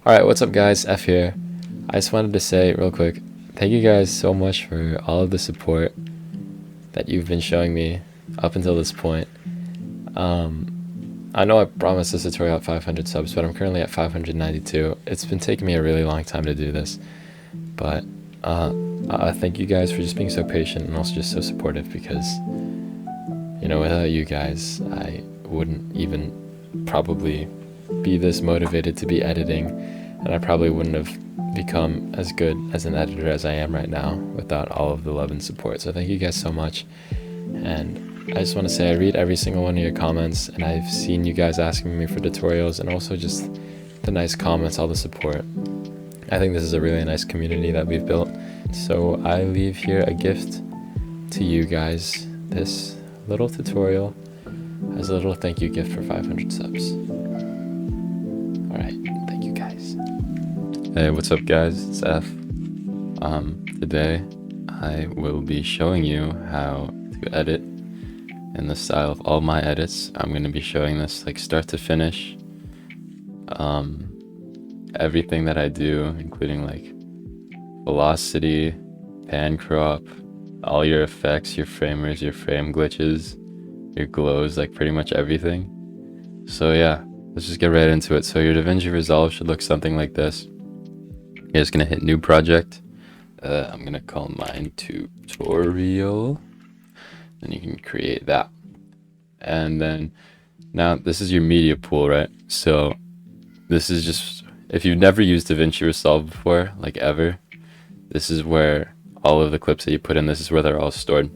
Alright, what's up guys, F here. I just wanted to say real quick, thank you guys so much for all of the support that you've been showing me up until this point. I know I promised this tutorial at 500 subs, but I'm currently at 592. It's been taking me a really long time to do this, but thank you guys for just being so patient and also just so supportive, because, you know, without you guys, I wouldn't even probably be this motivated to be editing, and I probably wouldn't have become as good as an editor as I am right now without all of the love and support. So thank you guys so much. And I just want to say I read every single one of your comments, and I've seen you guys asking me for tutorials, and also just the nice comments, all the support. I think this is a really nice community that we've built. So I leave here a gift to you guys, this little tutorial as a little thank you gift for 500 subs. Alright, thank you guys. Hey, what's up guys, it's F. Today I will be showing you how to edit in the style of all my edits. I'm going to be showing this like start to finish. Everything that I do, including like velocity, pancrop, all your effects, your framers, your frame glitches, your glows, like pretty much everything. So yeah, let's just get right into it. So your DaVinci Resolve should look something like this. You're just gonna hit new project. I'm gonna call mine tutorial. Then you can create that. And then now this is your media pool, right? So this is just, if you've never used DaVinci Resolve before, like ever, this is where all of the clips that you put in, this is where they're all stored.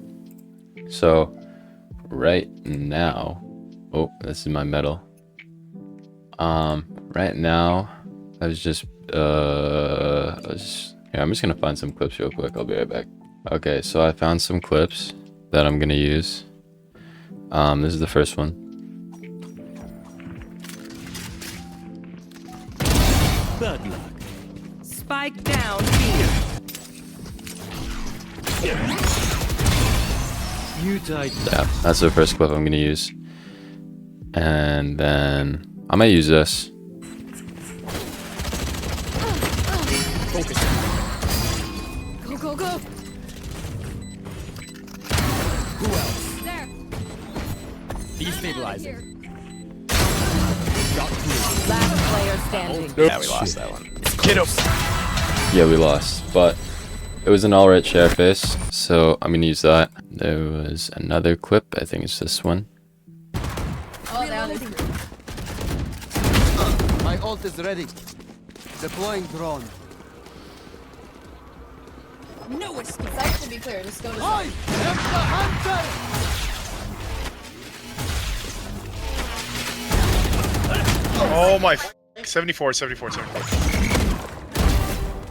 So right now, oh, this is my metal. Right now, I'm just gonna find some clips real quick. I'll be right back. Okay, so I found some clips that I'm gonna use. This is the first one. Bad luck. Spike down here. You died. Yeah, that's the first clip I'm gonna use. And then I might use this. Focus. Go, go, go. Who else? There. Destabilizing. Last player standing. Yeah, we lost that one. Get up. Yeah, we lost, but it was an alright share face, so I'm gonna use that. There was another clip, I think it's this one. Oh, down is. My ult is ready. Deploying drone. No escape. Sight to be clear. Just go to I am the hunter! Oh my 74.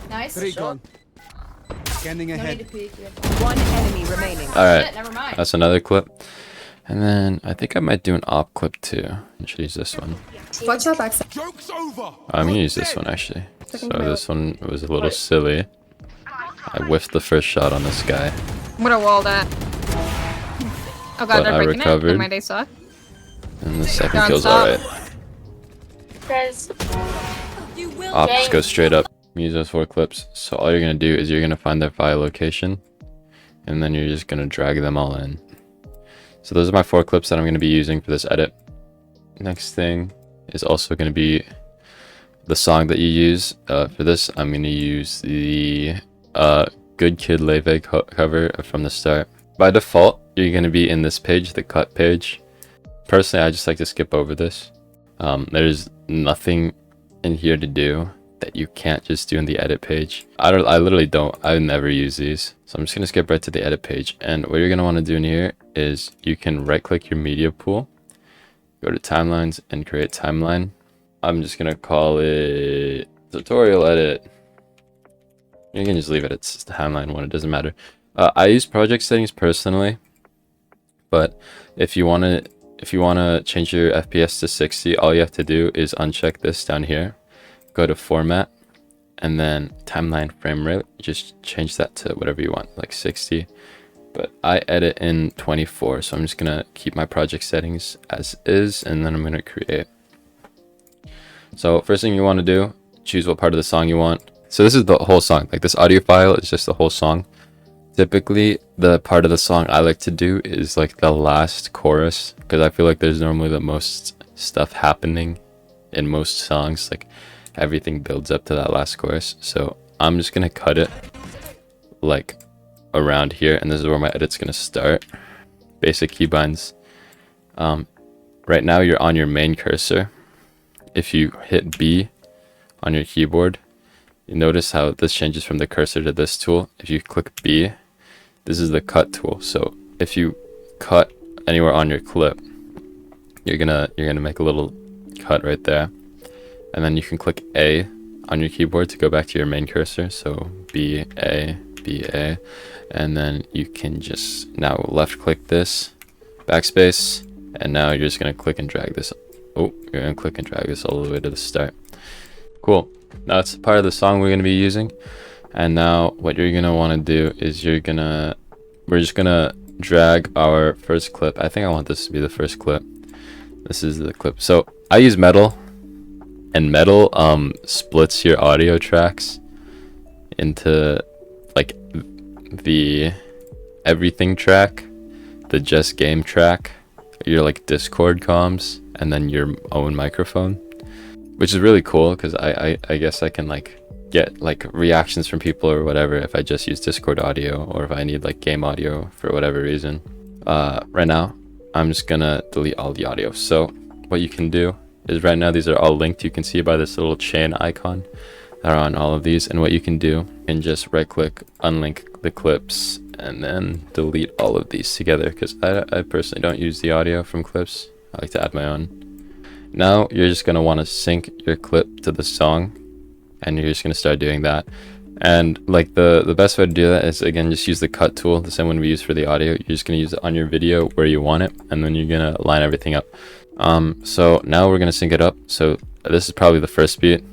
Nice. Recon. Scanning No need ahead. to peek. One enemy remaining. Alright, Never mind. that's another clip. And then I think I might do an op clip too. I should use this one. Watch out backside. Joke's over. I'm gonna use this one actually. So this one was a little silly. I whiffed the first shot on this guy, I'm gonna wall that. Oh god, but they're I breaking recovered. it. And my day suck. And the second Don't kill's stop. alright. Guys, You will. Ops go straight up. Use those 4 clips. So all you're gonna do is you're gonna find their file location, and then you're just gonna drag them all in. So those are my 4 clips that I'm gonna be using for this edit. Next thing is also gonna be the song that you use. For this, I'm gonna use the Good Kid Laufey cover from the start. By default, you're gonna be in this page, the cut page. Personally, I just like to skip over this. There's nothing in here to do that you can't just do in the edit page. I literally don't. I never use these. So I'm just gonna skip right to the edit page. And what you're gonna want to do in here is you can right click your media pool, go to timelines and create timeline. I'm just gonna call it tutorial edit. You can just leave it. It's the timeline one. It doesn't matter. I use project settings personally, but if you want to change your FPS to 60, all you have to do is uncheck this down here, go to format, and then timeline frame rate. Just change that to whatever you want, like 60. But I edit in 24, so I'm just gonna keep my project settings as is, and then I'm gonna create. So first thing you want to do choose what part of the song you want. So this is the whole song. Like this audio file is just the whole song. Typically, the part of the song I like to do is like the last chorus, because I feel like there's normally the most stuff happening in most songs. Like everything builds up to that last chorus. So I'm just gonna cut it like around here, and this is where my edit's gonna start. Basic keybinds. Right now you're on your main cursor. If you hit B on your keyboard, you notice how this changes from the cursor to this tool. If you click B, this is the cut tool. So if you cut anywhere on your clip, you're gonna make a little cut right there, and then you can click A on your keyboard to go back to your main cursor. So B A, and then you can just now left click this, backspace, and now you're just gonna click and drag this. Oh, you're gonna click and drag this all the way to the start. Cool. Now it's part of the song we're gonna be using, and now what you're gonna want to do is we're just gonna drag our first clip. I think I want this to be the first clip. This is the clip. So I use Metal, and Metal splits your audio tracks into like the everything track, the just game track, your like Discord comms, and then your own microphone, which is really cool because I guess I can like get like reactions from people or whatever if I just use Discord audio, or if I need like game audio for whatever reason. Right now I'm just gonna delete all the audio. So what you can do is, right now these are all linked. You can see by this little chain icon that are on all of these, and what you can do, you can just right click, unlink the clips, and then delete all of these together, because I personally don't use the audio from clips. I like to add my own. Now you're just going to want to sync your clip to the song, and you're just going to start doing that. And like the best way to do that is, again, just use the cut tool, the same one we use for the audio. You're just going to use it on your video where you want it, and then you're going to line everything up. So now we're going to sync it up. So this is probably the first beat,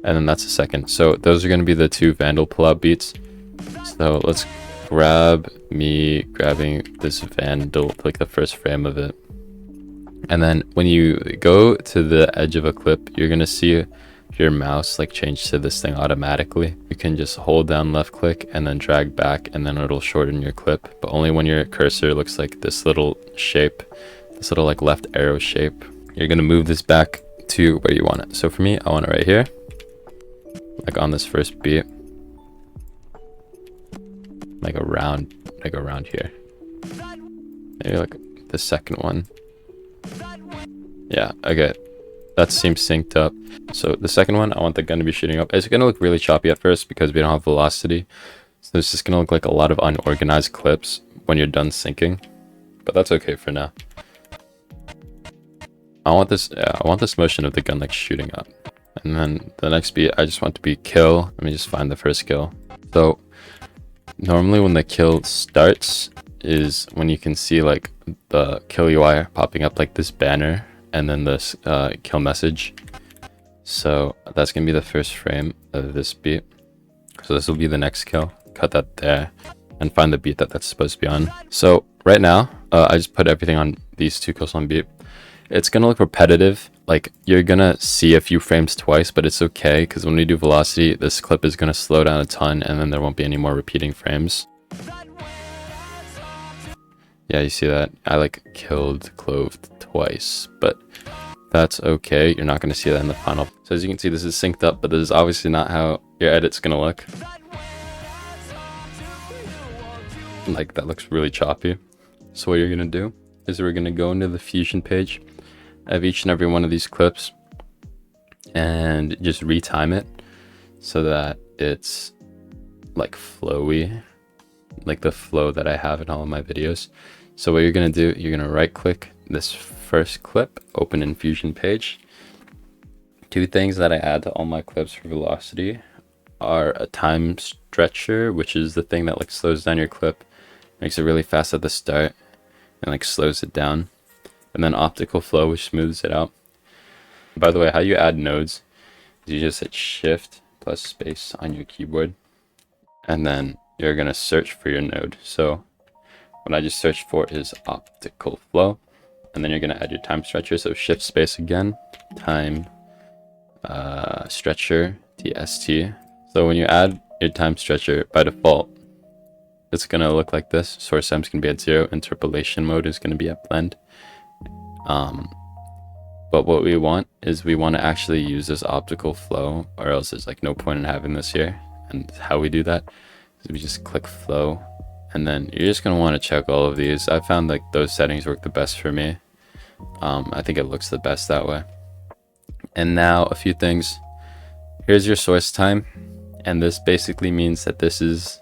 and then that's the second. So those are going to be the two Vandal pull-out beats. So let's grab me grabbing this Vandal, like the first frame of it. And then when you go to the edge of a clip, you're going to see your mouse like change to this thing automatically. You can just hold down left click and then drag back, and then it'll shorten your clip, but only when your cursor looks like this little shape, this little like left arrow shape. You're going to move this back to where you want it. So for me, I want it right here, like on this first beat, like around here, maybe like the second one. Yeah, okay, that seems synced up. So the second one, I want the gun to be shooting up. It's gonna look really choppy at first because we don't have velocity, so it's just gonna look like a lot of unorganized clips when you're done syncing, but that's okay for now. I want this motion of the gun like shooting up. And then the next beat, I just want to be kill. Let me just find the first kill. So normally when the kill starts is when you can see like the kill UI popping up like this banner, and then this kill message. So that's gonna be the first frame of this beat. So this will be the next kill. Cut that there and find the beat that's supposed to be on. So right now, I just put everything on these two kills on beat. It's gonna look repetitive. Like you're gonna see a few frames twice, but it's okay, because when we do velocity, this clip is gonna slow down a ton, and then there won't be any more repeating frames. Yeah, you see that? I like killed cloved twice, but that's okay. You're not gonna see that in the final. So as you can see, this is synced up, but this is obviously not how your edit's gonna look. Like that looks really choppy. So what you're gonna do is we're gonna go into the Fusion page of each and every one of these clips and just retime it so that it's like flowy, like the flow that I have in all of my videos. So what you're gonna do, you're gonna right click this first clip, open in Fusion page. Two things that I add to all my clips for velocity are a time stretcher, which is the thing that like slows down your clip, makes it really fast at the start and like slows it down. And then optical flow, which smooths it out. By the way, how you add nodes is you just hit shift plus space on your keyboard, and then you're gonna search for your node. So what I just searched for is optical flow, and then you're gonna add your time stretcher. So shift space again, time stretcher tst. So when you add your time stretcher, by default it's gonna look like this. Source time's gonna be at 0, interpolation mode is gonna be at blend. But what we want is we want to actually use this optical flow, or else there's like no point in having this here. And how we do that is we just click flow, and then you're just gonna want to check all of these. I found like those settings work the best for me. I think it looks the best that way. And now a few things. Here's your source time, and this basically means that this is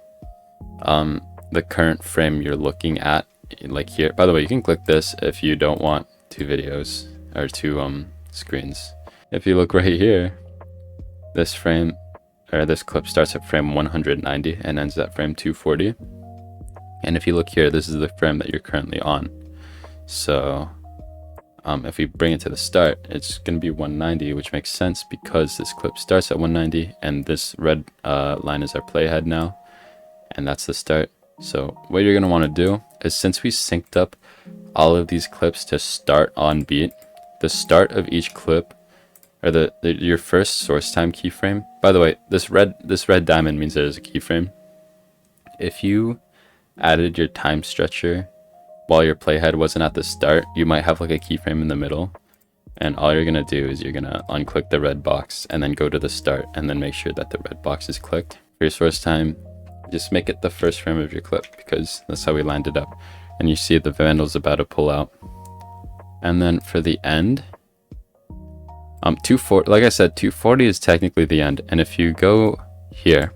the current frame you're looking at, like here. By the way, you can click this if you don't want two videos or two screens. If you look right here, this frame or this clip starts at frame 190 and ends at frame 240. And if you look here, this is the frame that you're currently on. So if we bring it to the start, it's going to be 190, which makes sense because this clip starts at 190 and this red line is our playhead now, and that's the start. So what you're going to want to do is, since we synced up all of these clips to start on beat, the start of each clip, or your first source time keyframe. By the way, this red diamond means there's a keyframe. If you added your time stretcher while your playhead wasn't at the start, you might have like a keyframe in the middle, and all you're gonna do is you're gonna unclick the red box and then go to the start and then make sure that the red box is clicked. For your source time, just make it the first frame of your clip because that's how we lined it up. And you see the vandal's about to pull out. And then for the end, 240, like I said, 240 is technically the end. And if you go here,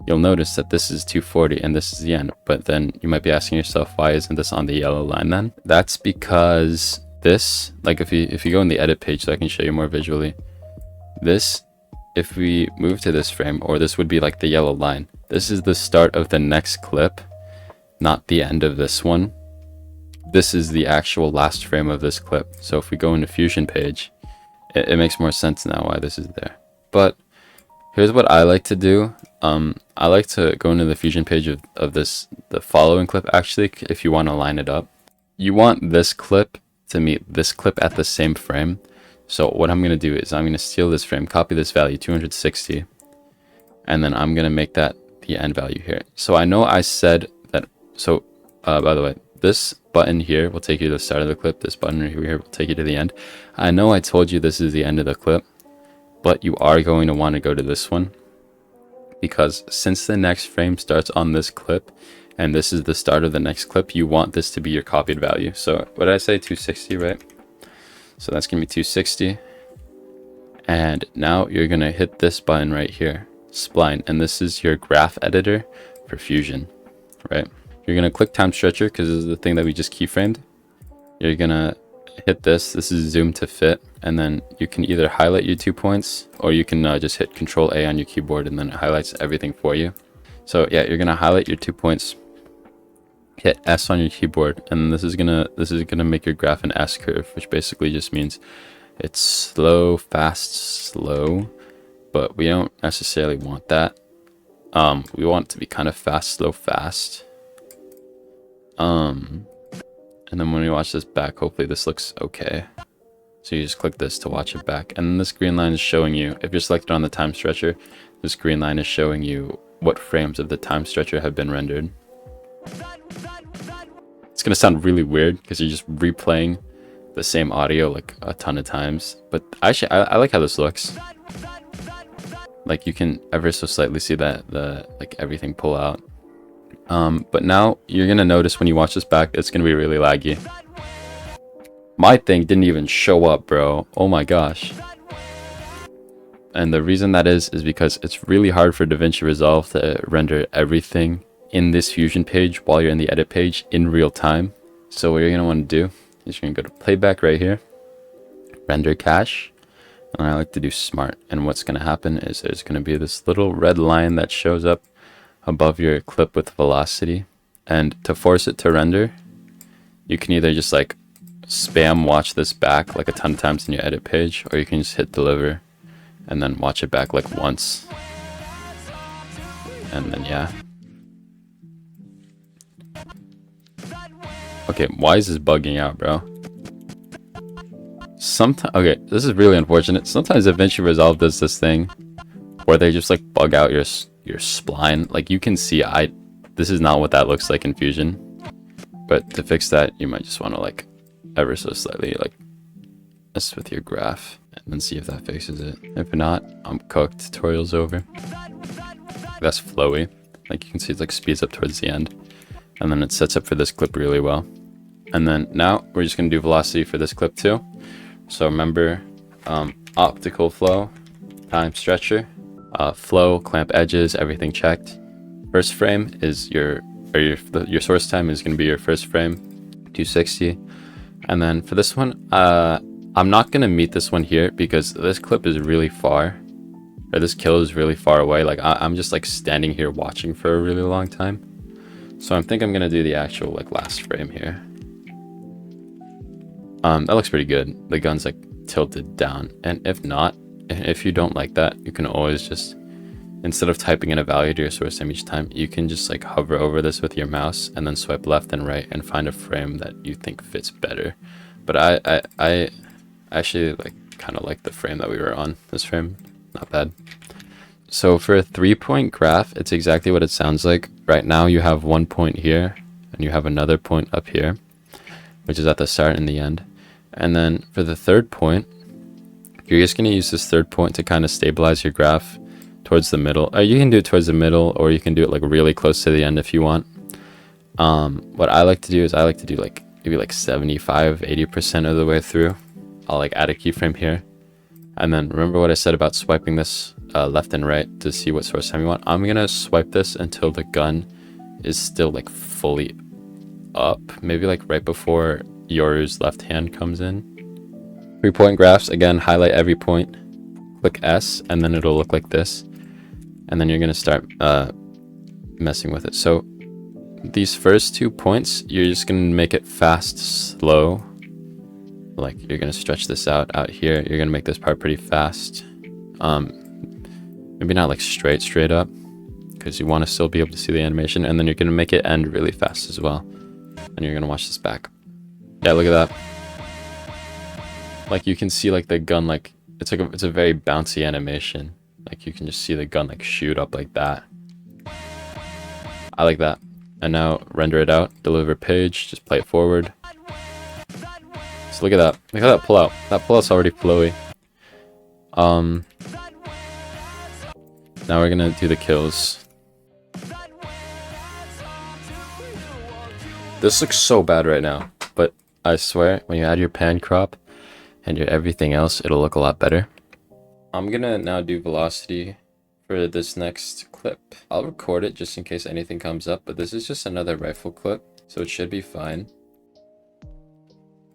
you'll notice that this is 240 and this is the end. But then you might be asking yourself, why isn't this on the yellow line then? That's because this, like if you go in the edit page so I can show you more visually, this, if we move to this frame, or this would be like the yellow line, this is the start of the next clip, not the end of this one. This is the actual last frame of this clip. So if we go into Fusion page, it makes more sense now why this is there. But here's what I like to do. I like to go into the Fusion page of the following clip. Actually, if you want to line it up, you want this clip to meet this clip at the same frame. So what I'm going to do is I'm going to steal this frame, copy this value 260, and then I'm going to make that the end value here. So I know I said that. So by the way, this button here will take you to the start of the clip. This button right here will take you to the end. I know I told you this is the end of the clip, but you are going to want to go to this one, because since the next frame starts on this clip and this is the start of the next clip, you want this to be your copied value. So what did I say, 260, right? So that's gonna be 260. And now you're gonna hit this button right here, spline, and this is your graph editor for Fusion, right? You're gonna click time stretcher because this is the thing that we just keyframed. You're gonna hit this is zoom to fit, and then you can either highlight your 2 points, or you can just hit Control A on your keyboard and then it highlights everything for you. So yeah, you're gonna highlight your 2 points, hit S on your keyboard, and this is gonna make your graph an S curve, which basically just means it's slow, fast, slow, but we don't necessarily want that. We want it to be kind of fast, slow, fast. And then when we watch this back, hopefully this looks okay. So you just click this to watch it back. And then this green line is showing you, if you're selected on the time stretcher, this green line is showing you what frames of the time stretcher have been rendered. It's going to sound really weird because you're just replaying the same audio like a ton of times. But actually, I like how this looks. Like you can ever so slightly see that like everything pull out. But now you're gonna notice when you watch this back, it's gonna be really laggy. My thing didn't even show up, bro. Oh my gosh. And the reason that is because it's really hard for DaVinci Resolve to render everything in this Fusion page while you're in the edit page in real time. So what you're gonna want to do is you're gonna go to playback right here, render cache, and I like to do smart. And what's gonna happen is there's gonna be this little red line that shows up above your clip with velocity, and to force it to render, you can either just like spam watch this back like a ton of times in your edit page, or you can just hit deliver and then watch it back like once, and then yeah. Okay, why is this bugging out, bro? sometimes, okay, this is really unfortunate. Sometimes DaVinci Resolve does this thing where they just like bug out your spline. Like you can see, this is not what that looks like in Fusion. But to fix that, you might just want to like ever so slightly like mess with your graph and then see if that fixes it. If not, I'm cooked. Tutorial's over. That's Flowy. Like you can see, it like speeds up towards the end, and then it sets up for this clip really well. And then now we're just gonna do velocity for this clip too. So remember, optical flow, time stretcher, flow, clamp edges, everything checked. First frame is your source time is gonna be your first frame, 260. And then for this one, I'm not gonna meet this one here because this clip is really far, or this kill is really far away. Like I'm just like standing here watching for a really long time. So I think I'm gonna do the actual like last frame here. That looks pretty good. The gun's like tilted down, and if not, if you don't like that, you can always just, instead of typing in a value to your source time each time, you can just like hover over this with your mouse and then swipe left and right and find a frame that you think fits better. But I actually like kind of like the frame that we were on. This frame, not bad. So for a 3-point graph, it's exactly what it sounds like. Right now you have 1 point here and you have another point up here, which is at the start and the end. And then for the third point, you're just going to use this third point to kind of stabilize your graph towards the middle. You can do it towards the middle, or you can do it like really close to the end if you want. What I like to do is I like to do like maybe like 75-80% of the way through. I'll like add a keyframe here. And then remember what I said about swiping this left and right to see what source time you want. I'm going to swipe this until the gun is still like fully up, maybe like right before yours left hand comes in. 3-point graphs, again, highlight every point, click S, and then it'll look like this. And then you're going to start messing with it. So these first 2 points, you're just going to make it fast, slow. Like you're going to stretch this out here. You're going to make this part pretty fast. Maybe not like straight up, because you want to still be able to see the animation. And then you're going to make it end really fast as well. And you're going to watch this back. Yeah, look at that. Like you can see like the gun, like it's a very bouncy animation. Like you can just see the gun like shoot up like that. I like that. And now render it out, deliver page, just play it forward. So look at that. Look at that pull out. That pull out's already flowy. Now we're gonna do the kills. This looks so bad right now, but I swear when you add your pan crop and your everything else, it'll look a lot better. I'm gonna now do velocity for this next clip. I'll record it just in case anything comes up, but this is just another rifle clip, so it should be fine.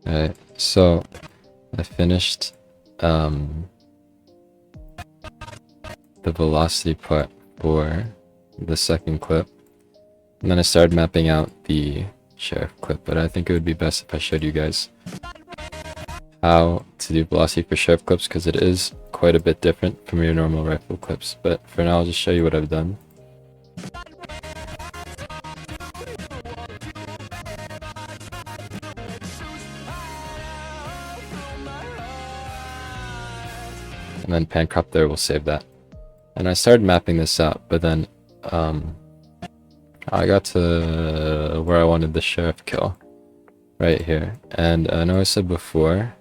Alright, so I finished the velocity part for the second clip, and then I started mapping out the sheriff clip, but I think it would be best if I showed you guys how to do velocity for sheriff clips, because it is quite a bit different from your normal rifle clips. But for now, I'll just show you what I've done. And then pan crop there will save that. And I started mapping this out, but then I got to where I wanted the sheriff kill right here. And I know I said before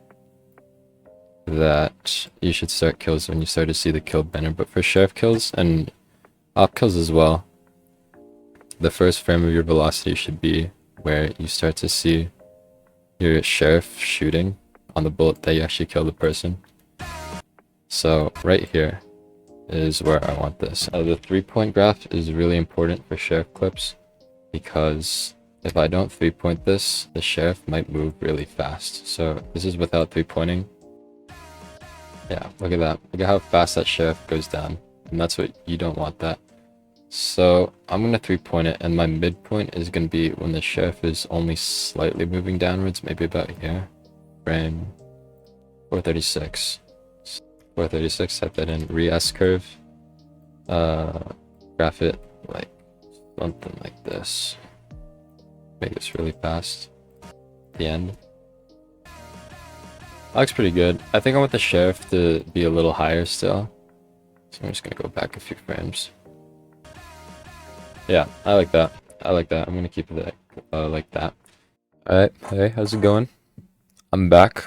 that you should start kills when you start to see the kill banner, but for sheriff kills and op kills as well, the first frame of your velocity should be where you start to see your sheriff shooting on the bullet that you actually kill the person. So right here is where I want this. The 3-point graph is really important for sheriff clips, because if I don't 3-point this, the sheriff might move really fast. So this is without 3-pointing. Yeah, look at that. Look at how fast that sheriff goes down. And that's what you don't want that. So I'm going to 3-point it, and my midpoint is going to be when the sheriff is only slightly moving downwards, maybe about here. Frame 436. 436, type that in, re-S curve. Graph it like something like this. Make this really fast. The end. Looks pretty good. I think I want the sheriff to be a little higher still. So I'm just gonna go back a few frames. Yeah, I like that. I like that. I'm gonna keep it like that. Alright, hey, how's it going? I'm back.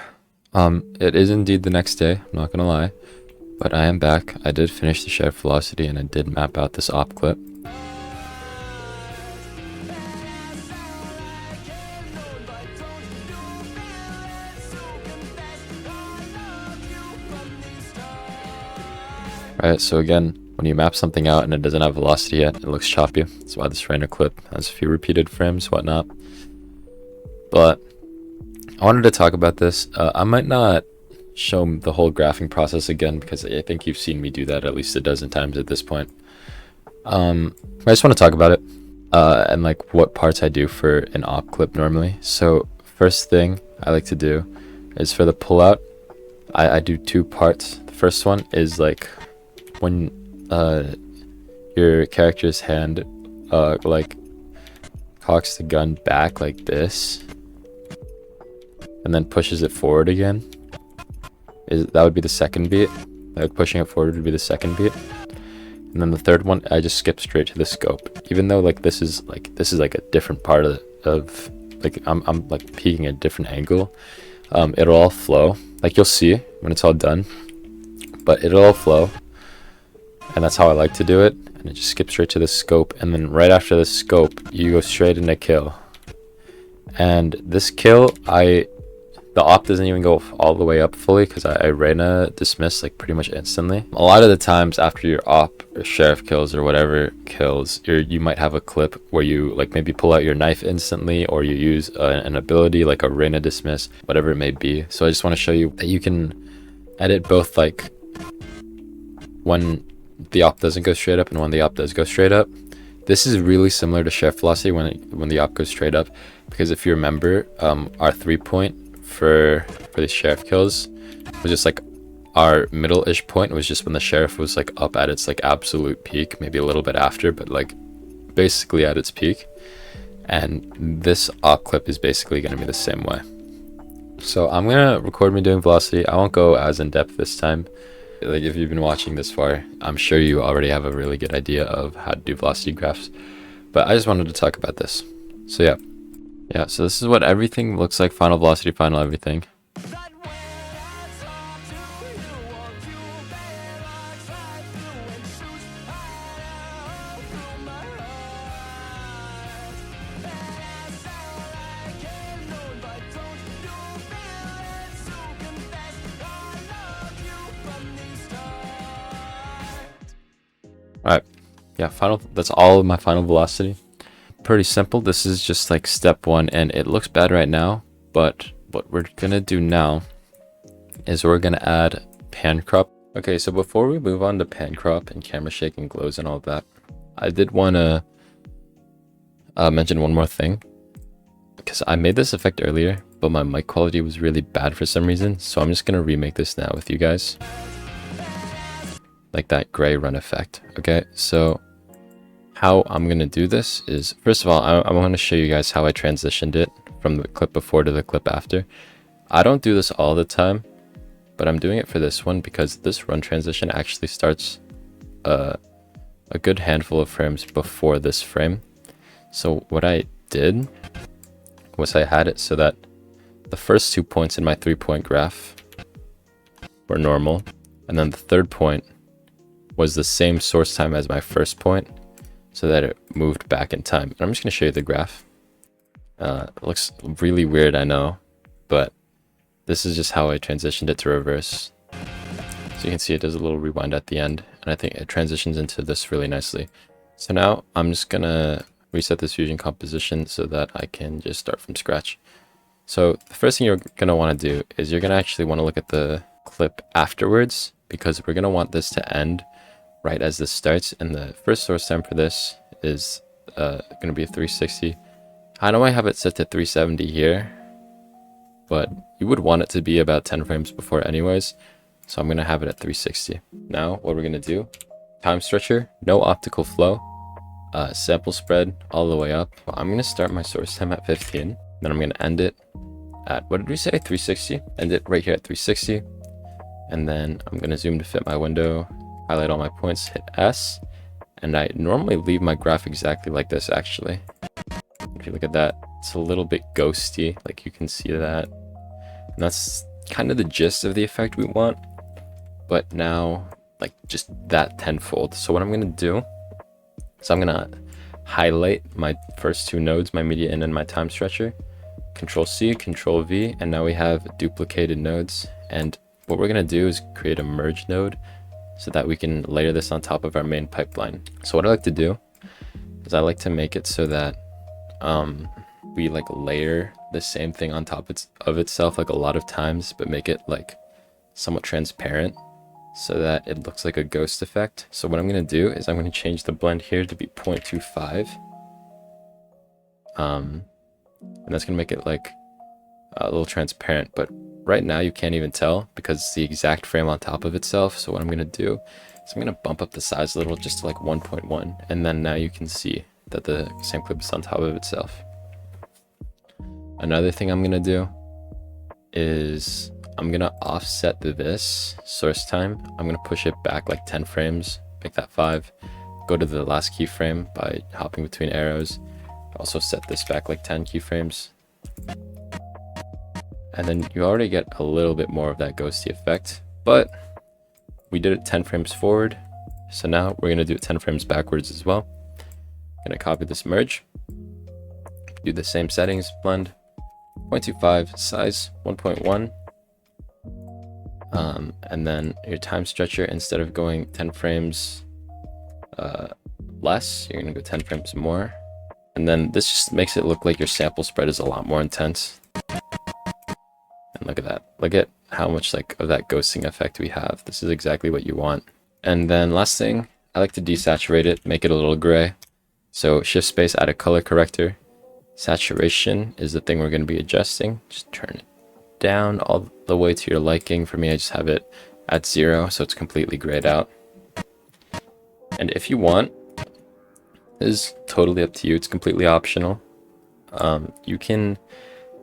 It is indeed the next day, I'm not gonna lie. But I am back. I did finish the sheriff velocity and I did map out this op clip. Alright, so again, when you map something out and it doesn't have velocity yet, it looks choppy. That's why this random clip has a few repeated frames, whatnot. But I wanted to talk about this. I might not show the whole graphing process again because I think you've seen me do that at least a dozen times at this point. I just want to talk about it and like what parts I do for an op clip normally. So first thing I like to do is for the pullout, I do two parts. The first one is like when your character's hand like cocks the gun back like this and then pushes it forward again. That would be the second beat. Like pushing it forward would be the second beat. And then the third one, I just skip straight to the scope. Even though like this is like a different part of like I'm like peeking at a different angle. It'll all flow. Like you'll see when it's all done. But it'll all flow. And that's how I like to do it. And it just skips straight to the scope. And then right after the scope, you go straight into kill. And this kill, the op doesn't even go all the way up fully because I Reyna dismiss like pretty much instantly. A lot of the times after your op or sheriff kills or whatever kills, you might have a clip where you like maybe pull out your knife instantly or you use an ability like a Reyna dismiss, whatever it may be. So I just want to show you that you can edit both like when the op doesn't go straight up and when the op does go straight up. This is really similar to sheriff velocity when the op goes straight up, because if you remember, our 3-point for the sheriff kills was just like our middle-ish point was just when the sheriff was like up at its like absolute peak, maybe a little bit after, but like basically at its peak. And this op clip is basically going to be the same way. So I'm gonna record me doing velocity. I won't go as in depth this time. Like if you've been watching this far, I'm sure you already have a really good idea of how to do velocity graphs, but I just wanted to talk about this. So yeah, so this is what everything looks like, final velocity, final everything. Alright, yeah, that's all of my final velocity. Pretty simple. This is just like step one, and it looks bad right now, but what we're gonna do now is we're gonna add pancrop. Okay, so before we move on to pancrop and camera shake and glows and all that, I did want to mention one more thing, because I made this effect earlier, but my mic quality was really bad for some reason, so I'm just gonna remake this now with you guys. Like that gray run effect. Okay, so how I'm gonna do this is, first of all, I want to show you guys how I transitioned it from the clip before to the clip after. I don't do this all the time, but I'm doing it for this one because this run transition actually starts a good handful of frames before this frame. So what I did was I had it so that the first 2 points in my 3-point graph were normal, and then the third point was the same source time as my first point, so that it moved back in time. And I'm just going to show you the graph. It looks really weird, I know, but this is just how I transitioned it to reverse. So you can see it does a little rewind at the end, and I think it transitions into this really nicely. So now I'm just going to reset this fusion composition so that I can just start from scratch. So the first thing you're going to want to do is you're going to actually want to look at the clip afterwards, because we're going to want this to end right as this starts, and the first source time for this is going to be 360. I know I have it set to 370 here, but you would want it to be about 10 frames before anyways, so I'm going to have it at 360. Now what we're going to do, time stretcher, no optical flow, sample spread all the way up. I'm going to start my source time at 15, then I'm going to end it at, what did we say, 360? End it right here at 360. And then I'm gonna zoom to fit my window, highlight all my points, hit S. And I normally leave my graph exactly like this actually. If you look at that, it's a little bit ghosty, like you can see that. And that's kind of the gist of the effect we want. But now, like just that tenfold. So what I'm gonna do is I'm gonna highlight my first two nodes, my media in and my time stretcher. Control C, Control V, and now we have duplicated nodes. And what we're gonna do is create a merge node so that we can layer this on top of our main pipeline. So what I like to do is I like to make it so that we like layer the same thing on top of itself like a lot of times, but make it like somewhat transparent so that it looks like a ghost effect. So what I'm gonna do is I'm gonna change the blend here to be 0.25. And that's gonna make it like a little transparent, but right now you can't even tell because it's the exact frame on top of itself. So what I'm gonna do is I'm gonna bump up the size a little, just to like 1.1, and then now you can see that the same clip is on top of itself. Another thing I'm gonna do is I'm gonna offset this source time. I'm gonna push it back like 10 frames, make that 5. Go to the last keyframe by hopping between arrows. Also set this back like 10 keyframes. And then you already get a little bit more of that ghosty effect, but we did it 10 frames forward. So now we're gonna do it 10 frames backwards as well. Gonna copy this merge, do the same settings, blend, 0.25, size 1.1. And then your time stretcher, instead of going 10 frames less, you're gonna go 10 frames more. And then this just makes it look like your sample spread is a lot more intense. And look at that. Look at how much like of that ghosting effect we have. This is exactly what you want. And then last thing, I like to desaturate it, make it a little gray. So shift space, add a color corrector. Saturation is the thing we're going to be adjusting. Just turn it down all the way to your liking. For me, I just have it at 0, so it's completely grayed out. And if you want, this is totally up to you. It's completely optional. You can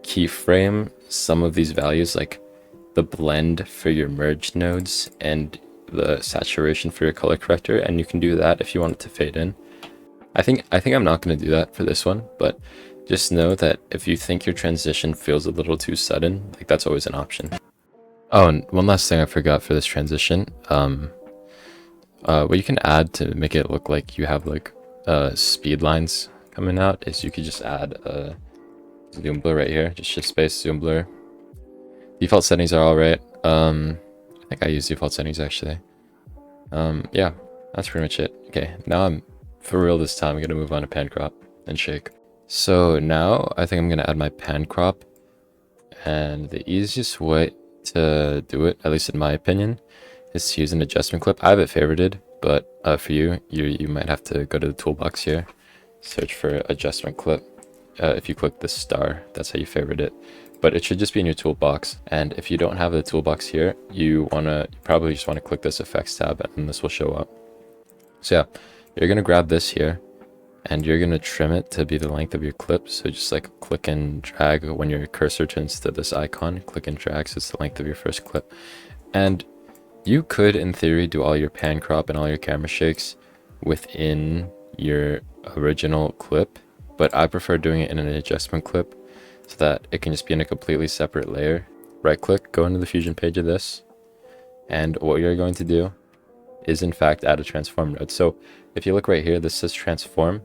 keyframe some of these values, like the blend for your merge nodes and the saturation for your color corrector, and you can do that if you want it to fade in. I think I'm not going to do that for this one, but just know that if you think your transition feels a little too sudden, like that's always an option. Oh, and one last thing I forgot for this transition. What you can add to make it look like you have like speed lines coming out is you could just add a zoom blur right here. Just shift space, zoom blur. Default settings are all right. I think I use default settings actually. Yeah, that's pretty much it. Okay, now I'm for real this time. I'm gonna move on to pancrop and shake. So now I think I'm gonna add my pancrop, and the easiest way to do it, at least in my opinion, is to use an adjustment clip. I have it favorited, but for you might have to go to the toolbox here, search for adjustment clip. If you click the star, that's how you favorite it. But it should just be in your toolbox. And if you don't have the toolbox here, you probably just want to click this effects tab, and this will show up. So yeah, you're gonna grab this here, and you're gonna trim it to be the length of your clip. So just like click and drag when your cursor turns to this icon, click and drag so it's the length of your first clip. And you could, in theory, do all your pan crop and all your camera shakes within your original clip, but I prefer doing it in an adjustment clip so that it can just be in a completely separate layer. Right click, go into the fusion page of this, and what you're going to do is in fact add a transform node. So if you look right here, this says transform.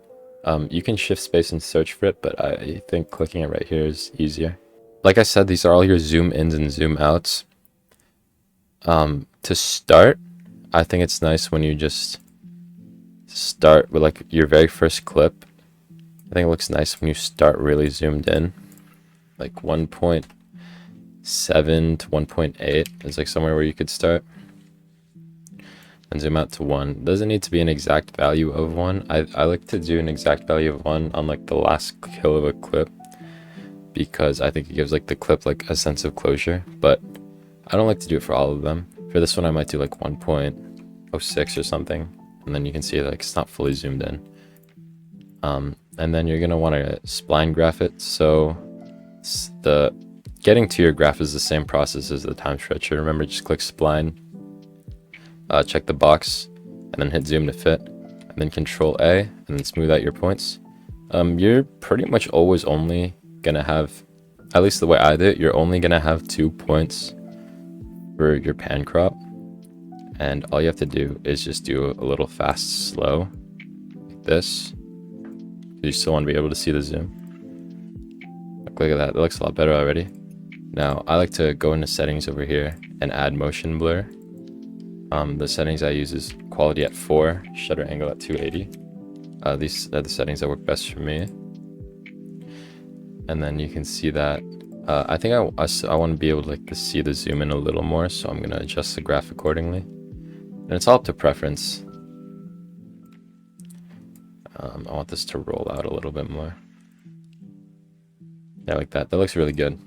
You can shift space and search for it, but I think clicking it right here is easier. Like I said, these are all your zoom ins and zoom outs. To start, I think it's nice when you just start with like your very first clip. I think it looks nice when you start really zoomed in, like 1.7 to 1.8 is like somewhere where you could start, and zoom out to 1. Doesn't need to be an exact value of 1. I like to do an exact value of 1 on like the last kill of a clip, because I think it gives like the clip like a sense of closure, but I don't like to do it for all of them. For this one, I might do like 1.06 or something, and then you can see like it's not fully zoomed in. And then you're gonna want to spline graph it. So the getting to your graph is the same process as the time stretcher. Remember, just click spline, check the box, and then hit zoom to fit, and then Control A, and then smooth out your points. You're pretty much always only gonna have, at least the way I do it, you're only gonna have 2 points for your pan crop, and all you have to do is just do a little fast slow like this. You still want to be able to see the zoom. Look at that, that looks a lot better already. Now I like to go into settings over here and add motion blur. The settings I use is quality at 4, shutter angle at 280. These are the settings that work best for me. And then you can see that I think I want to be able to see the zoom in a little more, so I'm going to adjust the graph accordingly. And it's all up to preference. I want this to roll out a little bit more. Yeah, like that. That looks really good.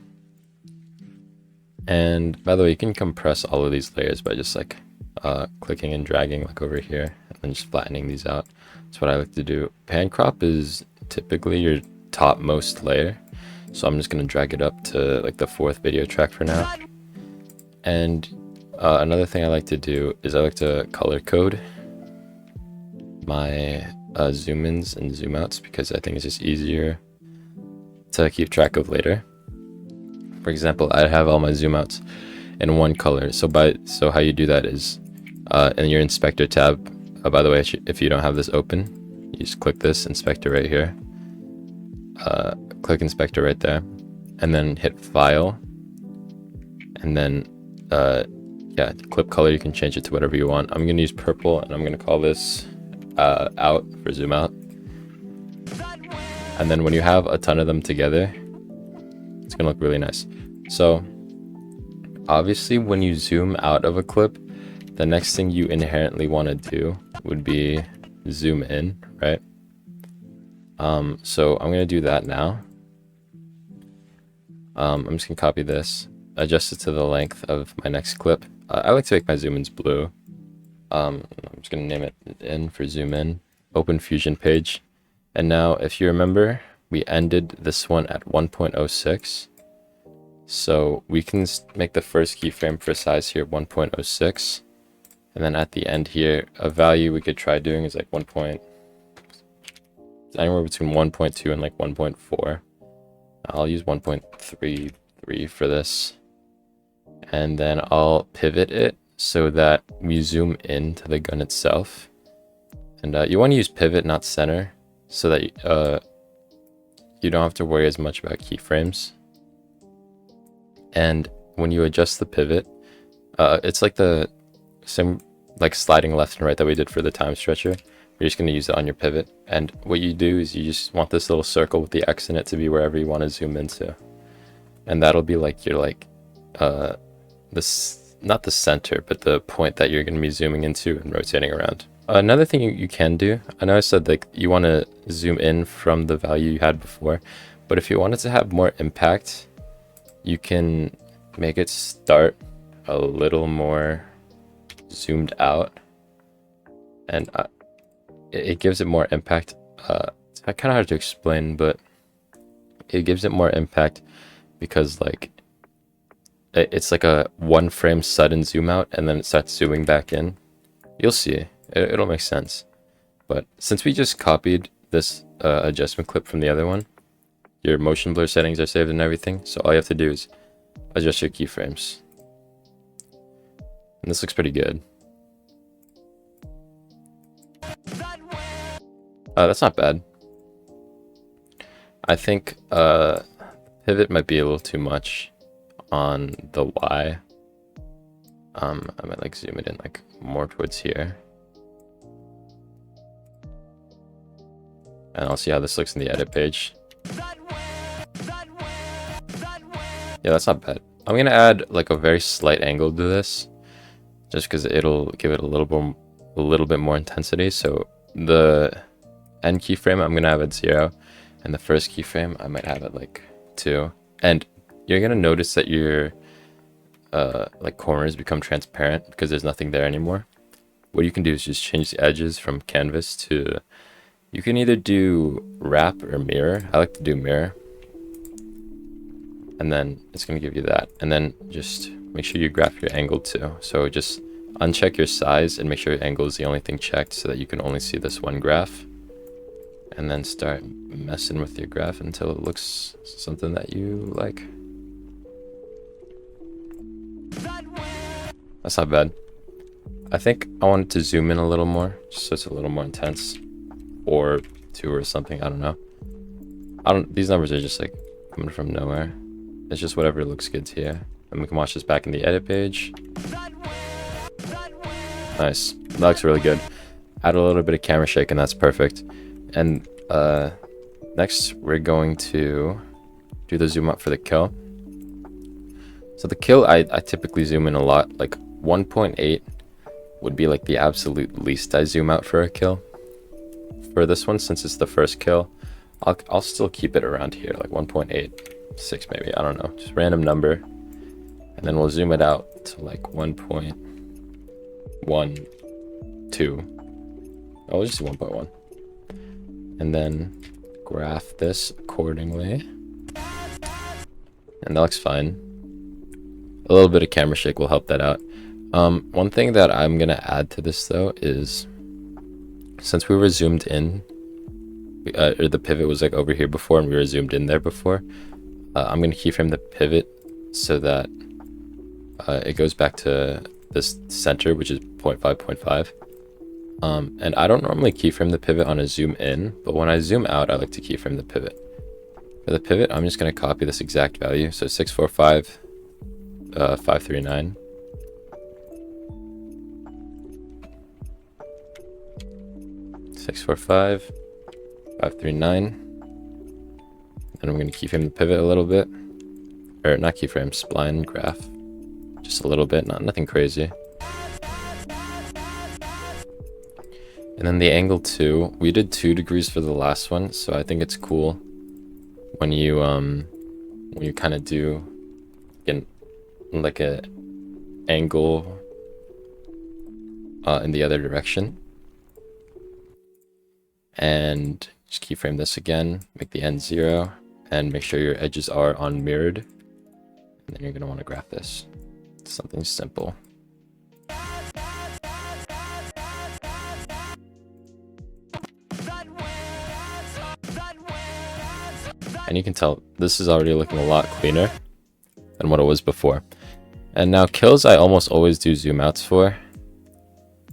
And by the way, you can compress all of these layers by just clicking and dragging over here, and then just flattening these out. That's what I like to do. Pan crop is typically your topmost layer, so I'm just going to drag it up to the 4th video track for now. And another thing I like to do is I like to color code my zoom ins and zoom outs, because I think it's just easier to keep track of later. For example, I have all my zoom outs in one color. So how you do that is in your inspector tab. By the way, if you don't have this open, you just click this inspector right here. Click inspector right there, and then hit file, and then yeah, clip color, you can change it to whatever you want. I'm gonna use purple, and I'm gonna call this out for zoom out. And then when you have a ton of them together, it's gonna look really nice. So obviously when you zoom out of a clip, the next thing you inherently want to do would be zoom in, right? So I'm gonna do that now. I'm just gonna copy this, adjust it to the length of my next clip. I like to make my zoom ins blue. I'm just gonna name it in for zoom in. Open Fusion page. And now if you remember, we ended this one at 1.06. So we can make the first keyframe for size here 1.06. And then at the end here, a value we could try doing is anywhere between 1.2 and 1.4. I'll use 1.33 for this. And then I'll pivot it so that we zoom into the gun itself. And you want to use pivot, not center, so that you don't have to worry as much about keyframes. And when you adjust the pivot, it's like the same sliding left and right that we did for the time stretcher. You're just going to use it on your pivot. And what you do is you just want this little circle with the X in it to be wherever you want to zoom into. And that'll be your not the center, but the point that you're going to be zooming into and rotating around. Another thing you can do, I know I said you want to zoom in from the value you had before, but if you want it to have more impact, you can make it start a little more zoomed out, and it gives it more impact. It's kind of hard to explain, but it gives it more impact because it's like a 1 frame sudden zoom out, and then it starts zooming back in. You'll see, it'll make sense. But since we just copied this adjustment clip from the other one, your motion blur settings are saved and everything, so all you have to do is adjust your keyframes. And this looks pretty good. That's not bad. I think pivot might be a little too much on the Y. I might zoom it in more towards here. And I'll see how this looks in the edit page. Yeah, that's not bad. I'm gonna add a very slight angle to this, just because it'll give it a little bit more intensity. So the end keyframe I'm gonna have at 0, and the first keyframe I might have at 2. And you're gonna notice that your corners become transparent because there's nothing there anymore. What you can do is just change the edges from canvas to, you can either do wrap or mirror. I like to do mirror. and then it's going to give you that. And then just make sure you graph your angle too. So just uncheck your size and make sure your angle is the only thing checked so that you can only see this one graph. And then start messing with your graph until it looks something that you like. That's not bad. I think I wanted to zoom in a little more, just so it's a little more intense. Or 2 or something, I don't know. These numbers are just like coming from nowhere. It's just whatever looks good to you. And we can watch this back in the edit page. Nice. That looks really good. Add a little bit of camera shake and that's perfect. And next we're going to do the zoom up for the kill. So the kill, I typically zoom in a lot. Like 1.8 would be like the absolute least I zoom out for a kill. For this one, since it's the first kill, I'll still keep it around here, like 1.86 maybe, I don't know, just random number. And then we'll zoom it out to like 1.12. Oh, we'll just do 1.1. And then graph this accordingly. And that looks fine. A little bit of camera shake will help that out. One thing that I'm gonna add to this though is, since we were zoomed in, or the pivot was like over here before and we were zoomed in there before, I'm gonna keyframe the pivot so that it goes back to this center, which is 0.5. And I don't normally keyframe the pivot on a zoom in, but when I zoom out, I like to keyframe the pivot. For the pivot, I'm just going to copy this exact value. So 645, 539. Six, 4, 5, 539. And I'm going to keyframe the pivot a little bit, or not keyframe, spline graph, just a little bit, nothing crazy. And then the angle too, we did 2 degrees for the last one, so I think it's cool when you kind of do like a angle in the other direction. And just keyframe this again, make the end 0, and make sure your edges are on mirrored. And then you're going to want to graph this. It's something simple. And you can tell this is already looking a lot cleaner than what it was before. And now kills I almost always do zoom outs for,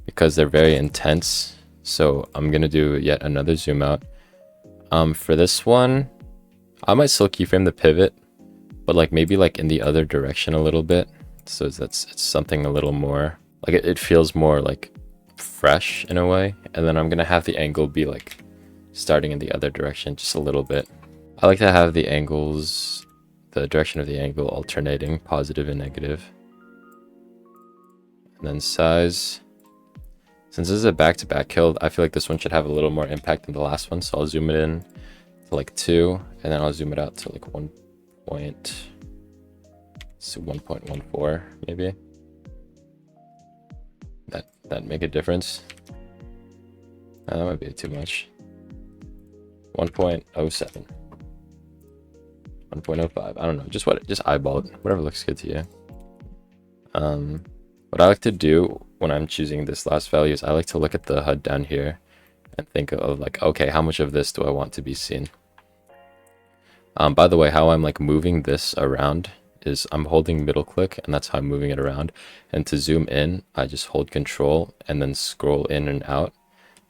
because they're very intense. So I'm going to do yet another zoom out. For this one, I might still keyframe the pivot, but like maybe like in the other direction a little bit. So it's something a little more, like it feels more like fresh in a way. And then I'm going to have the angle be like starting in the other direction just a little bit. I like to have the angles, the direction of the angle alternating, positive and negative. And then size. Since this is a back-to-back kill, I feel like this one should have a little more impact than the last one. So I'll zoom it in to like 2, and then I'll zoom it out to like 1.14 maybe. That make a difference. That might be too much. 1.07. 1.05. I don't know. Just eyeball it. Whatever looks good to you. What I like to do when I'm choosing this last value is I like to look at the HUD down here and think of like, okay, how much of this do I want to be seen? By the way, how I'm like moving this around is I'm holding middle click, and that's how I'm moving it around. And to zoom in, I just hold control and then scroll in and out.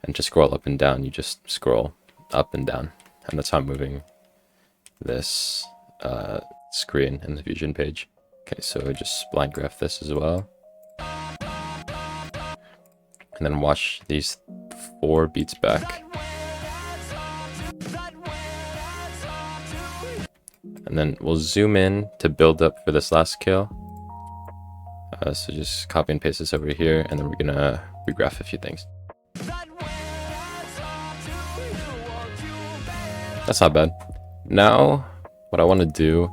And to scroll up and down, you just scroll up and down. And that's how I'm moving this screen in the Fusion page. Okay, so I just spline graph this as well. And then watch these 4 beats back. And then we'll zoom in to build up for this last kill. So just copy and paste this over here, and then we're gonna regraph a few things. That's not bad. Now, what I want to do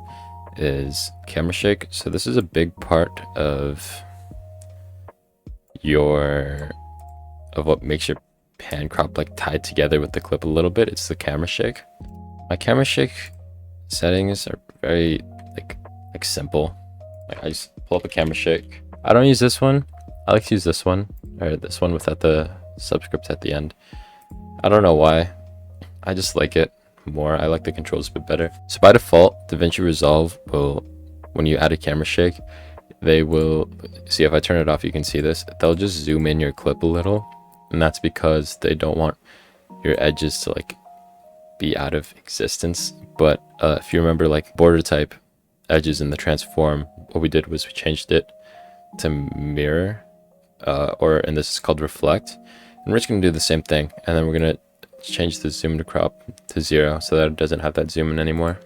is camera shake. So this is a big part of what makes your pan crop like tied together with the clip a little bit. It's the camera shake. My camera shake settings are very like like simple. Like I just pull up a camera shake. I don't use this one. I like to use this one, or this one without the subscript at the end. I don't know why. I just like it more. I like the controls a bit better. So by default, DaVinci Resolve will, when you add a camera shake, they will see, if I turn it off, you can see this. They'll just zoom in your clip a little, and that's because they don't want your edges to like be out of existence. But if you remember, like border type edges in the transform, what we did was we changed it to mirror, and this is called reflect, and we're just going to do the same thing, and then we're going to change the zoom to crop to 0 so that it doesn't have that zoom in anymore.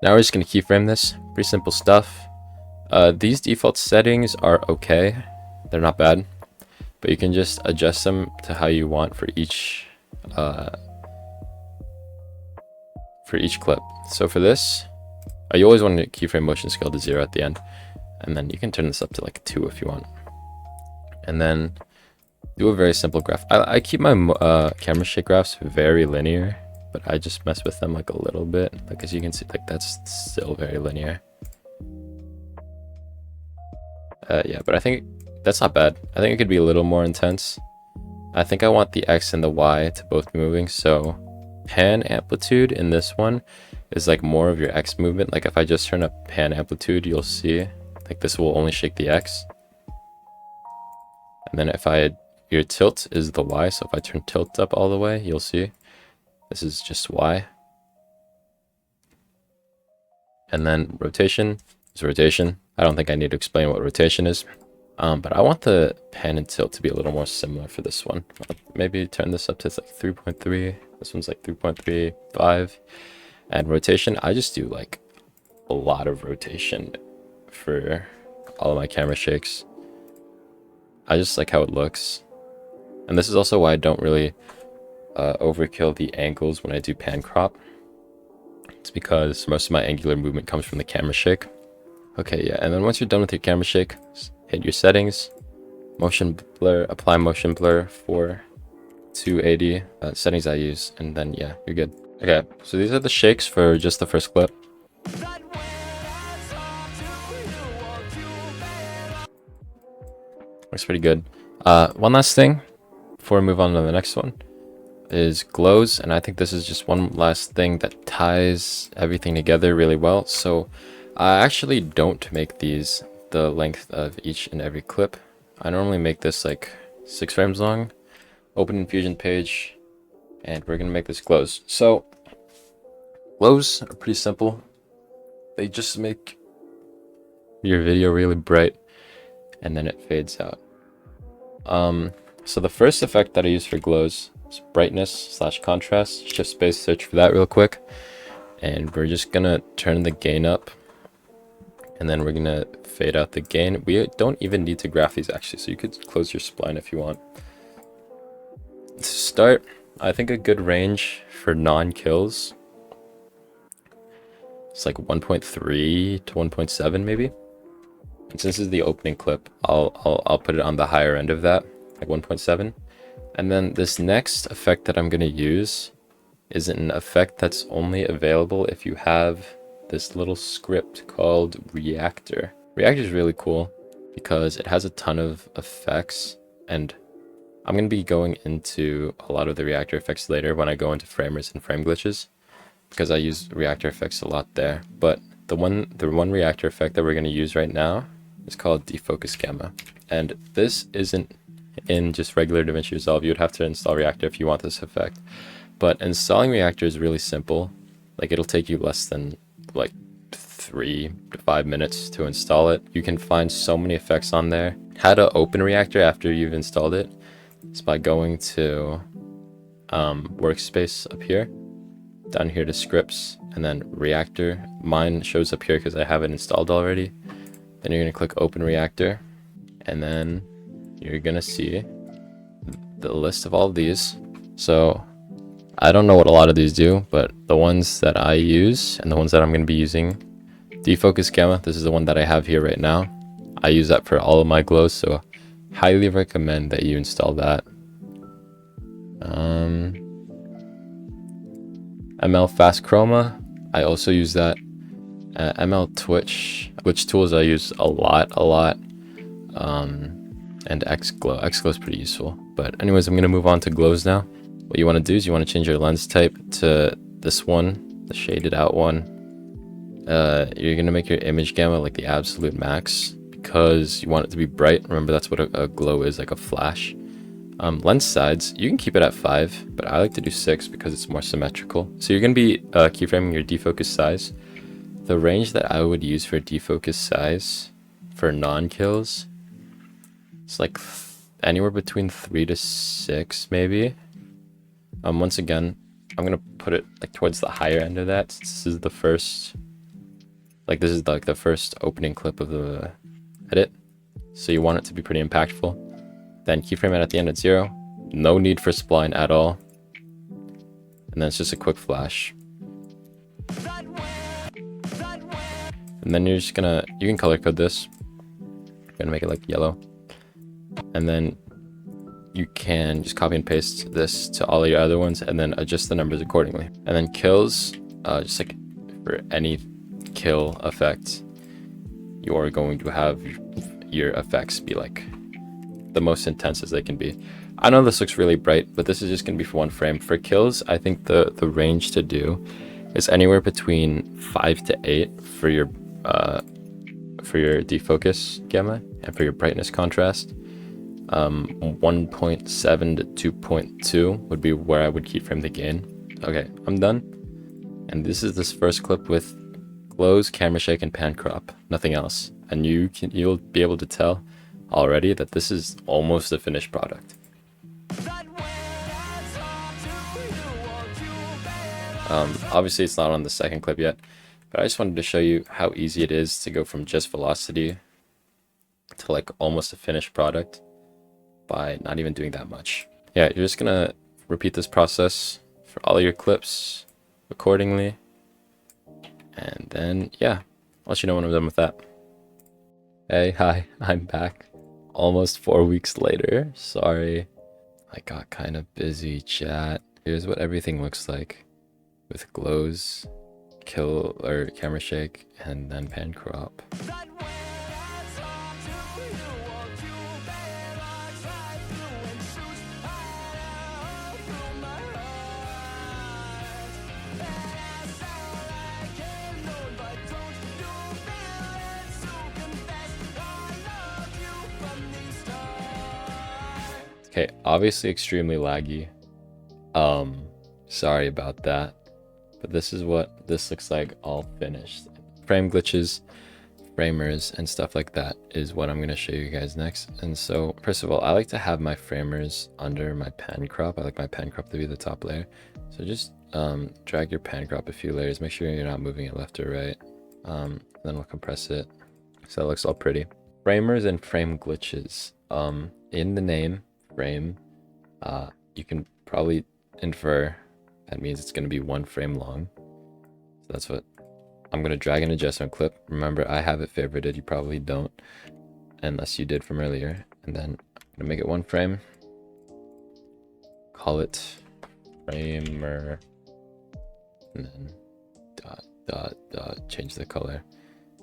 Now we're just going to keyframe this. Pretty simple stuff. These default settings are okay, they're not bad, but you can just adjust them to how you want for each clip. So for this, you always want to keyframe motion scale to 0 at the end, and then you can turn this up to like 2 if you want, and then do a very simple graph. I keep my camera shake graphs very linear, but I just mess with them like a little bit, like as you can see, like that's still very linear. Yeah, but I think that's not bad. I think it could be a little more intense. I think I want the X and the Y to both be moving, so pan amplitude in this one is like more of your X movement. Like if I just turn up pan amplitude, you'll see like this will only shake the X. And then if your tilt is the Y, so if I turn tilt up all the way, you'll see this is just Y. And then rotation is rotation. I don't think I need to explain what rotation is, but I want the pan and tilt to be a little more similar for this one. I'll maybe turn this up to like 3.3. This one's like 3.35. And rotation, I just do like a lot of rotation for all of my camera shakes. I just like how it looks. And this is also why I don't really overkill the angles when I do pan crop. It's because most of my angular movement comes from the camera shake. Okay, yeah, and then once you're done with your camera shake, hit your settings, motion blur, apply motion blur for 280, settings I use, and then yeah, you're good. Okay, so these are the shakes for just the first clip. Looks pretty good. One last thing before we move on to the next one is glows, and I think this is just one last thing that ties everything together really well. So I actually don't make these the length of each and every clip. I normally make this like 6 frames long. Open Infusion page, and we're gonna make this glows. So glows are pretty simple. They just make your video really bright, and then it fades out. So the first effect that I use for glows is brightness / contrast. Shift space, search for that real quick, and we're just gonna turn the gain up. And then we're gonna fade out the gain. We don't even need to graph these actually, so you could close your spline if you want. To start, I think a good range for non-kills, it's like 1.3 to 1.7 maybe. And since this is the opening clip, I'll put it on the higher end of that, like 1.7. And then this next effect that I'm gonna use is an effect that's only available if you have this little script called Reactor. Reactor is really cool because it has a ton of effects, and I'm going to be going into a lot of the Reactor effects later when I go into framers and frame glitches, because I use Reactor effects a lot there. But the one Reactor effect that we're going to use right now is called defocus gamma, and this isn't in just regular DaVinci Resolve. You would have to install Reactor if you want this effect, but installing Reactor is really simple. Like it'll take you less than like 3 to 5 minutes to install it. You can find so many effects on there. How to open Reactor after you've installed it is by going to workspace up here, down here to scripts, and then Reactor. Mine shows up here because I have it installed already. Then you're going to click open Reactor, and then you're going to see the list of all of these. So I don't know what a lot of these do, but the ones that I use and the ones that I'm going to be using, defocus gamma, this is the one that I have here right now. I use that for all of my glows, so highly recommend that you install that. ML fast chroma, I also use that. ML Twitch, which tools I use a lot. And Xglow. Xglow is pretty useful. But anyways, I'm gonna move on to glows now. What you want to do is you want to change your lens type to this one, the shaded out one. You're gonna make your image gamma like the absolute max because you want it to be bright. Remember, that's what a glow is, like a flash. Lens sides, you can keep it at 5, but I like to do 6 because it's more symmetrical. So you're gonna be keyframing your defocus size. The range that I would use for defocus size for non-kills, it's like anywhere between 3 to 6 maybe. Once again, I'm gonna put it like towards the higher end of that. This is the first, this is like the first opening clip of the edit. So you want it to be pretty impactful. Then keyframe it at the end at 0. No need for spline at all. And then it's just a quick flash. And then you're just gonna, you can color code this. You're gonna make it like yellow. And then you can just copy and paste this to all of your other ones and then adjust the numbers accordingly. And then kills, just like for any kill effect, you are going to have your effects be like the most intense as they can be. I know this looks really bright, but this is just gonna be for one frame. For kills, I think the range to do is anywhere between 5 to 8 for your defocus gamma and for your brightness contrast. 1.7 to 2.2 would be where I would keyframe the gain. Okay, I'm done. And this is this first clip with glows, camera shake, and pan crop. Nothing else. And you'll be able to tell already that this is almost a finished product. Obviously it's not on the second clip yet, but I just wanted to show you how easy it is to go from just velocity to like almost a finished product by not even doing that much. Yeah, you're just gonna repeat this process for all of your clips accordingly. And then, yeah, I'll let you know when I'm done with that. Hey, hi, I'm back. Almost 4 weeks later. Sorry, I got kind of busy, chat. Here's what everything looks like with glows, kill or camera shake, and then pan crop. Okay, obviously extremely laggy. Sorry about that. But this is what this looks like all finished. Frame glitches, framers, and stuff like that is what I'm going to show you guys next. And so, first of all, I like to have my framers under my pan crop. I like my pan crop to be the top layer. So just drag your pan crop a few layers. Make sure you're not moving it left or right. Then we'll compress it so it looks all pretty. Framers and frame glitches. In the name, frame, you can probably infer that means it's going to be 1 frame long. So that's what I'm going to drag and adjust on clip. Remember, I have it favorited. You probably don't, unless you did from earlier. And then I'm going to make it 1 frame. Call it framer. And then change the color.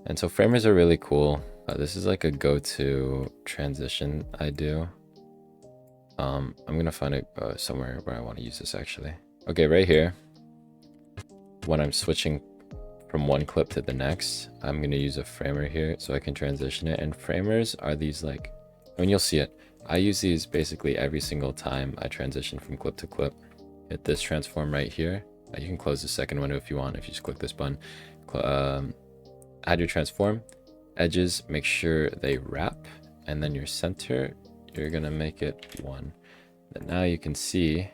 And so framers are really cool. This is like a go-to transition I do. I'm going to find it somewhere where I want to use this actually. Okay, right here, when I'm switching from one clip to the next, I'm going to use a framer here so I can transition it. And framers are these like, I mean, you'll see it. I use these basically every single time I transition from clip to clip. Hit this transform right here. You can close the second window if you want, if you just click this button. Add your transform. Edges, make sure they wrap. And then your center, you're going to make it 1. And now you can see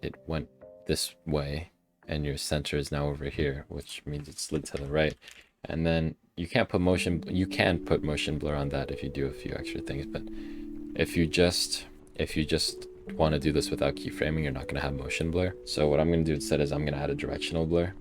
it went this way and your center is now over here, which means it slid to the right. And then you can put motion blur on that if you do a few extra things, but if you just want to do this without keyframing, you're not going to have motion blur. So what I'm going to do instead is I'm going to add a directional blur.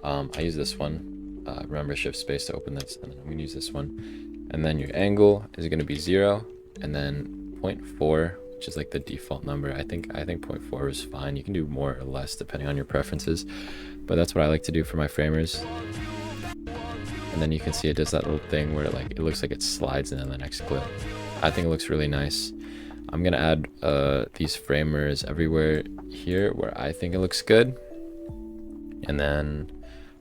I use this one. Remember, shift space to open this, and then I'm going to use this one. And then your angle is going to be 0, and then 0.4 which is like the default number. I think 0.4 is fine. You can do more or less depending on your preferences, but that's what I like to do for my framers. And then you can see it does that little thing where like it looks like it slides into the next clip. I think it looks really nice. I'm gonna add these framers everywhere here where I think it looks good, and then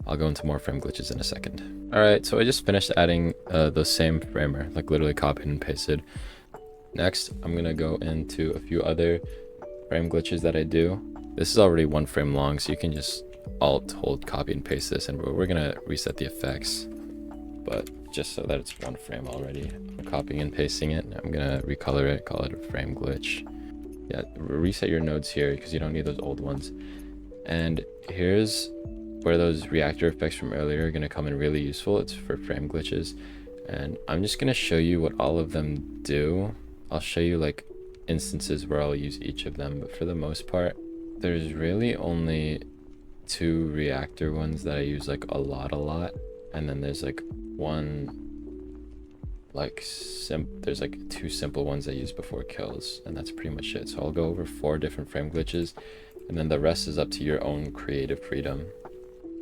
I'll go into more frame glitches in a second. All right, so I just finished adding the same framer, like literally copied and pasted. Next, I'm gonna go into a few other frame glitches that I do. This is already 1 frame long, so you can just alt, hold, copy, and paste this, and we're gonna reset the effects. But just so that it's 1 frame already, I'm copying and pasting it. I'm gonna recolor it, call it a frame glitch. Yeah, reset your nodes here because you don't need those old ones. And here's where those reactor effects from earlier are gonna come in really useful. It's for frame glitches. And I'm just gonna show you what all of them do. I'll show you like instances where I'll use each of them, but for the most part, there's really only 2 reactor ones that I use like a lot. And then there's like there's like 2 simple ones I use before kills, and that's pretty much it. So I'll go over 4 different frame glitches, and then the rest is up to your own creative freedom.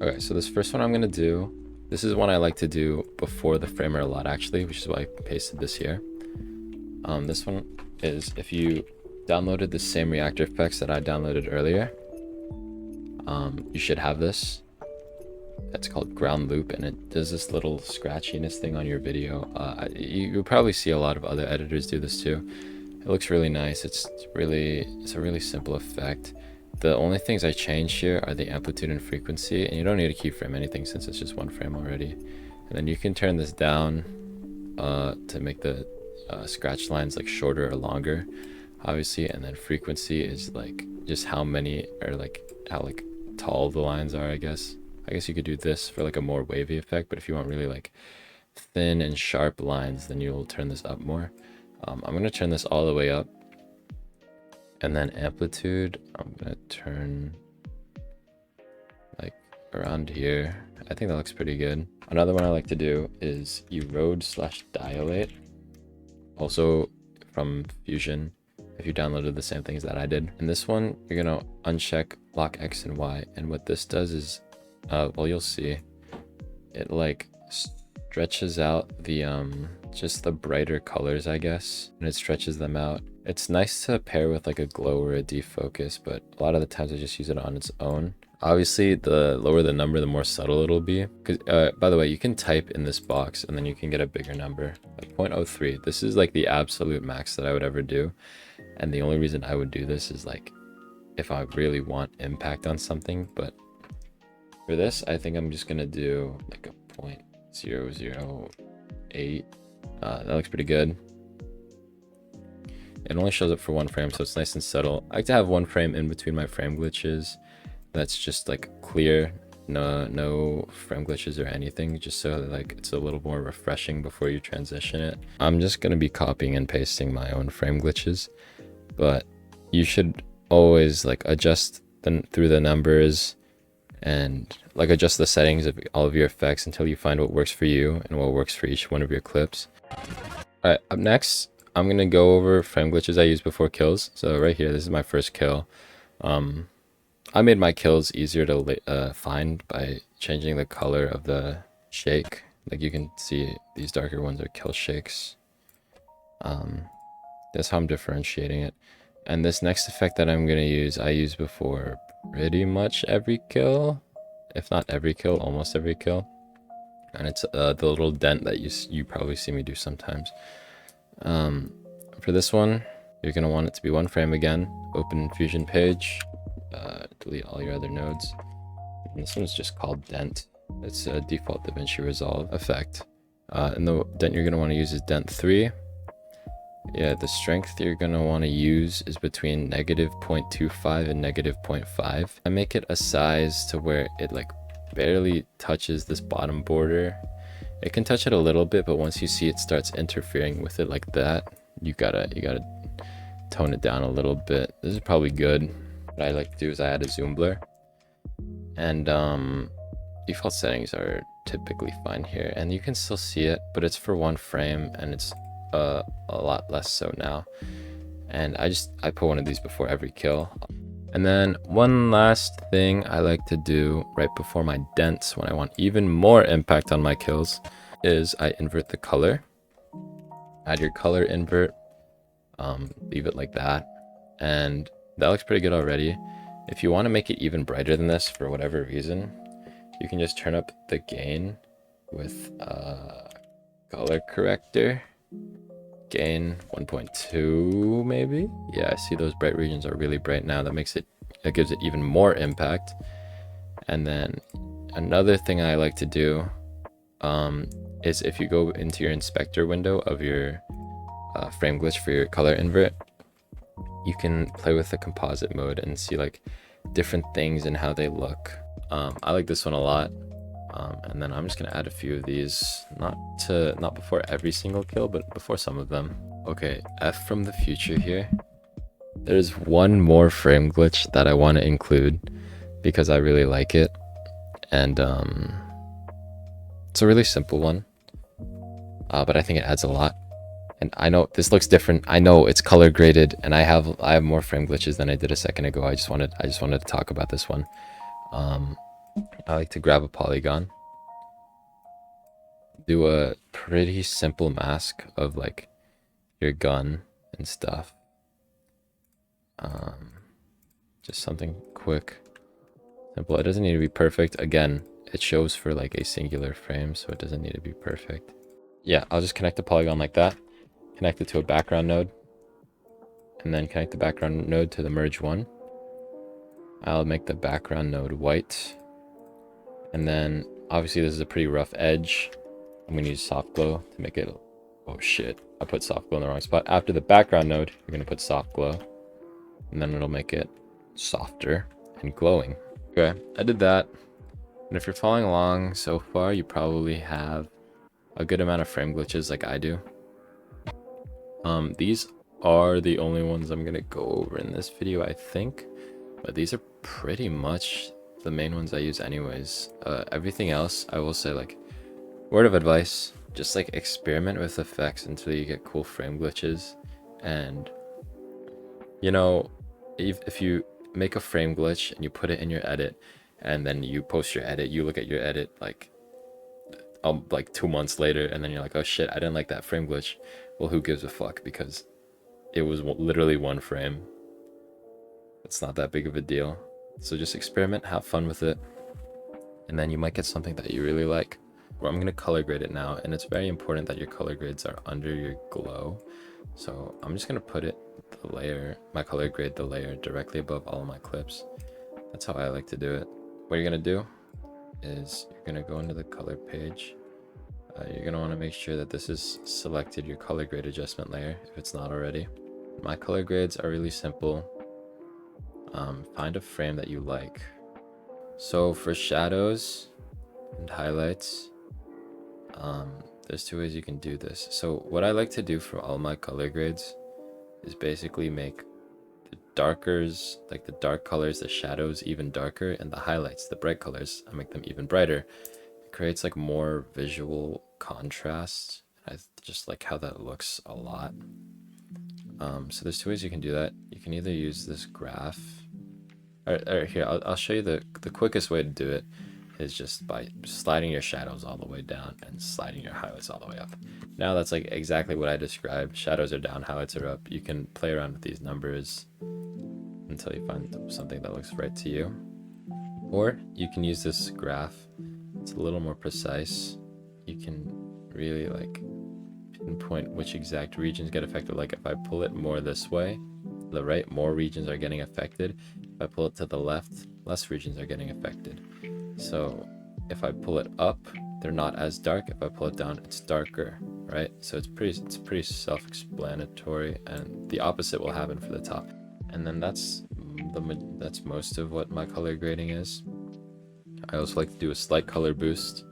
Okay, so this first one I'm gonna do, this is one I like to do before the framer a lot actually, which is why I pasted this here. This one is if you downloaded the same reactor effects that I downloaded earlier, you should have this. It's called ground loop, and it does this little scratchiness thing on your video. You'll probably see a lot of other editors do this too. It looks really nice. It's a really simple effect. The only things I changed here are the amplitude and frequency, and you don't need to keyframe anything since it's just 1 frame already. And then you can turn this down to make the scratch lines like shorter or longer, obviously. And then frequency is like just how many, or like how like tall the lines are, I guess you could do this for like a more wavy effect, but if you want really like thin and sharp lines, then you'll turn this up more. I'm going to turn this all the way up, and then amplitude I'm going to turn like around here. I think that looks pretty good. Another one I like to do is erode/dilate, also from Fusion, if you downloaded the same things that I did. In this one, you're going to uncheck lock X and Y, and what this does is well, you'll see it like stretches out the just the brighter colors, I guess, and it stretches them out. It's nice to pair with like a glow or a defocus, but a lot of the times I just use it on its own. Obviously, the lower the number, the more subtle it'll be. Because by the way, you can type in this box and then you can get a bigger number, like 0.03. This is like the absolute max that I would ever do, and the only reason I would do this is like if I really want impact on something. But for this, I think I'm just gonna do like a 0.008. That looks pretty good. It only shows up for 1 frame, so it's nice and subtle. I like to have 1 frame in between my frame glitches. That's just like clear, no frame glitches or anything, just so that like it's a little more refreshing before you transition it. I'm just gonna be copying and pasting my own frame glitches, but you should always like adjust through the numbers and like adjust the settings of all of your effects until you find what works for you and what works for each one of your clips. All right, up next, I'm gonna go over frame glitches I use before kills. So right here, this is my first kill. I made my kills easier to find by changing the color of the shake. Like you can see, these darker ones are kill shakes. That's how I'm differentiating it. And this next effect that I'm gonna use, I use before pretty much every kill, if not every kill, almost every kill. And it's the little dent that you probably see me do sometimes. For this one, you're gonna want it to be 1 frame again. Open Fusion page, delete all your other nodes. And this one is just called dent. It's a default DaVinci Resolve effect. And the dent you're gonna want to use is dent 3. Yeah, the strength you're gonna want to use is between -0.25 and -0.5. I make it a size to where it like barely touches this bottom border. It can touch it a little bit, but once you see it starts interfering with it like that, you gotta tone it down a little bit. This is probably good. What I like to do is I add a zoom blur, and default settings are typically fine here, and you can still see it, but it's for 1 frame, and it's a lot less so now. And I put one of these before every kill. And then one last thing I like to do right before my dents when I want even more impact on my kills is I invert the color. Add your color invert, leave it like that. And that looks pretty good already. If you want to make it even brighter than this for whatever reason, you can just turn up the gain with color corrector. Gain 1.2 maybe. Yeah, I see those bright regions are really bright now. That gives it even more impact. And then another thing I like to do is if you go into your inspector window of your frame glitch for your color invert, you can play with the composite mode and see like different things and how they look. I like this one a lot. And then I'm just gonna add a few of these, not before every single kill, but before some of them. Okay, F from the future here. There's one more frame glitch that I want to include because I really like it, and it's a really simple one, but I think it adds a lot. And I know this looks different. I know it's color graded, and I have more frame glitches than I did a second ago. I just wanted to talk about this one. I like to grab a polygon, do a pretty simple mask of like your gun and stuff. Just something quick, simple. It doesn't need to be perfect. Again, it shows for like a singular frame, so it doesn't need to be perfect. Yeah, I'll just connect the polygon like that, connect it to a background node, and then connect the background node to the merge one. I'll make the background node white. And then obviously this is a pretty rough edge. I'm gonna use soft glow to make it, oh shit, I put soft glow in the wrong spot. After the background node, you're gonna put soft glow, and then it'll make it softer and glowing. Okay, I did that. And if you're following along so far, you probably have a good amount of frame glitches like I do. These are the only ones I'm gonna go over in this video, I think, but these are pretty much the main ones I use anyways. Everything else, I will say, like, word of advice, just like experiment with effects until you get cool frame glitches. And you know, if you make a frame glitch and you put it in your edit and then you post your edit, you look at your edit like 2 months later, and then you're like, oh shit, I didn't like that frame glitch. Well, who gives a fuck, because it was literally one frame. It's not that big of a deal. So just experiment, have fun with it, and then you might get something that you really like. Well, I'm going to color grade it now, and it's very important that your color grades are under your glow. So I'm just going to put my color grade, the layer directly above all of my clips. That's how I like to do it. What you're going to do is you're going to go into the color page. You're going to want to make sure that this is selected, your color grade adjustment layer, if it's not already. My color grades are really simple. Find a frame that you like. So for shadows and highlights, there's two ways you can do this. So what I like to do for all my color grades is basically make the darkers, like the dark colors, the shadows, even darker, and the highlights, the bright colors, I make them even brighter. It creates like more visual contrast. I just like how that looks a lot. So there's two ways you can do that. You can either use this graph, or here, I'll show you the quickest way to do it is just by sliding your shadows all the way down and sliding your highlights all the way up. Now that's like exactly what I described. Shadows are down, highlights are up. You can play around with these numbers until you find something that looks right to you. Or you can use this graph. It's a little more precise. You can really like pinpoint which exact regions get affected. Like if I pull it more this way, the right, more regions are getting affected. If I pull it to the left, less regions are getting affected. So if I pull it up, they're not as dark. If I pull it down, it's darker, right? So it's pretty self-explanatory, and the opposite will happen for the top. And then that's most of what my color grading is. I also like to do a slight color boost,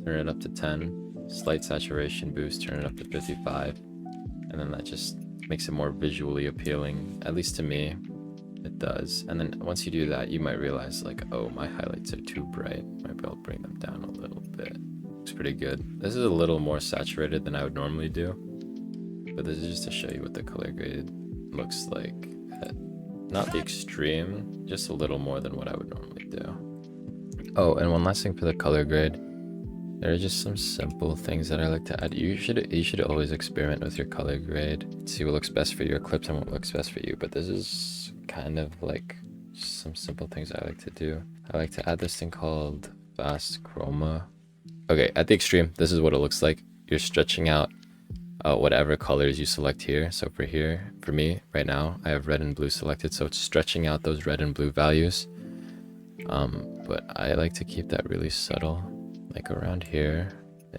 turn it up to 10, slight saturation boost, turn it up to 55, and then that just makes it more visually appealing, at least to me. It does. And then once you do that, you might realize like, oh, my highlights are too bright. Maybe I'll bring them down a little bit. Looks pretty good. This is a little more saturated than I would normally do, but this is just to show you what the color graded looks like at not the extreme, just a little more than what I would normally do. Oh, and one last thing for the color grade. There are just some simple things that I like to add. You should always experiment with your color grade, see what looks best for your clips and what looks best for you. But this is kind of like just some simple things I like to do. I like to add this thing called fast chroma. Okay, at the extreme, this is what it looks like. You're stretching out whatever colors you select here. So for me right now, I have red and blue selected, so it's stretching out those red and blue values. But I like to keep that really subtle, like around here.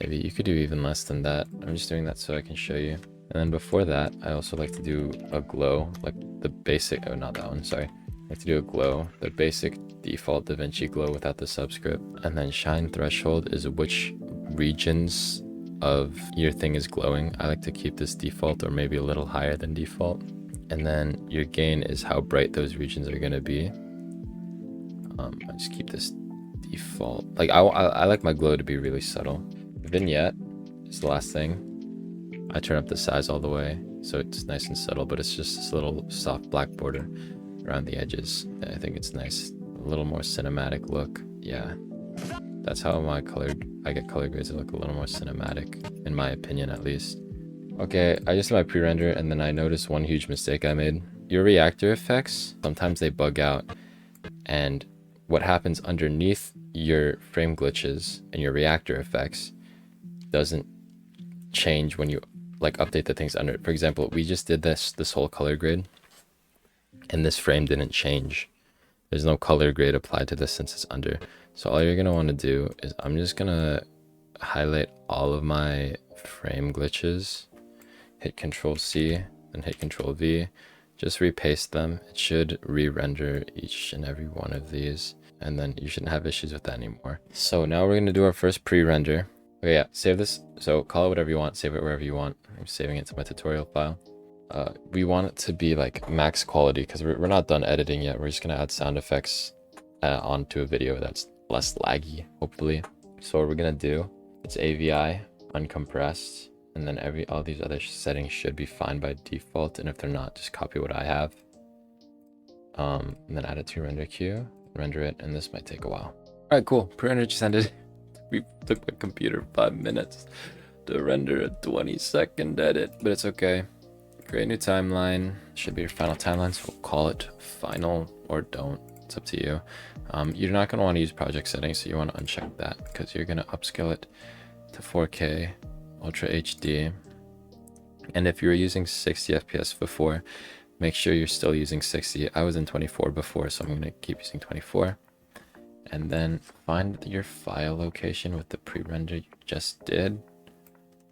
Maybe you could do even less than that. I'm just doing that so I can show you. And then before that, I also like to do a glow, like the basic, oh, not that one, sorry. I like to do a glow, the basic default DaVinci glow without the subscript. And then shine threshold is which regions of your thing is glowing. I like to keep this default or maybe a little higher than default. And then your gain is how bright those regions are going to be. I just keep this default. Like I like my glow to be really subtle. Vignette is the last thing. I turn up the size all the way so it's nice and subtle, but it's just this little soft black border around the edges. I think it's nice, a little more cinematic look. Yeah, that's how I get color grades that look a little more cinematic, in my opinion at least. Okay, I just did my pre-render and then I noticed one huge mistake I made. Your reactor effects, sometimes they bug out, and what happens underneath your frame glitches and your reactor effects doesn't change when you like update the things under. For example, we just did this whole color grade and this frame didn't change. There's no color grade applied to this since it's under. So all you're gonna want to do is I'm just gonna highlight all of my frame glitches, hit Control C, then hit Control V, just repaste them. It should re-render each and every one of these, and then you shouldn't have issues with that anymore. So now we're gonna do our first pre-render. Okay, yeah, save this. So call it whatever you want, save it wherever you want. I'm saving it to my tutorial file. We want it to be like max quality because we're not done editing yet. We're just gonna add sound effects onto a video that's less laggy, hopefully. So what we're gonna do, it's AVI, uncompressed, and then all these other settings should be fine by default, and if they're not, just copy what I have. And then add it to render queue, render it, and this might take a while. All right, cool, pre-render just ended. We took my computer 5 minutes to render a 20-second edit, but it's okay. Create new timeline, should be your final timeline, so we'll call it final or don't, it's up to you. You're not going to want to use project settings, so you want to uncheck that because you're going to upscale it to 4K Ultra HD. And if you were using 60 FPS before, make sure you're still using 60. I was in 24 before, so I'm going to keep using 24. And then find your file location with the pre-render you just did,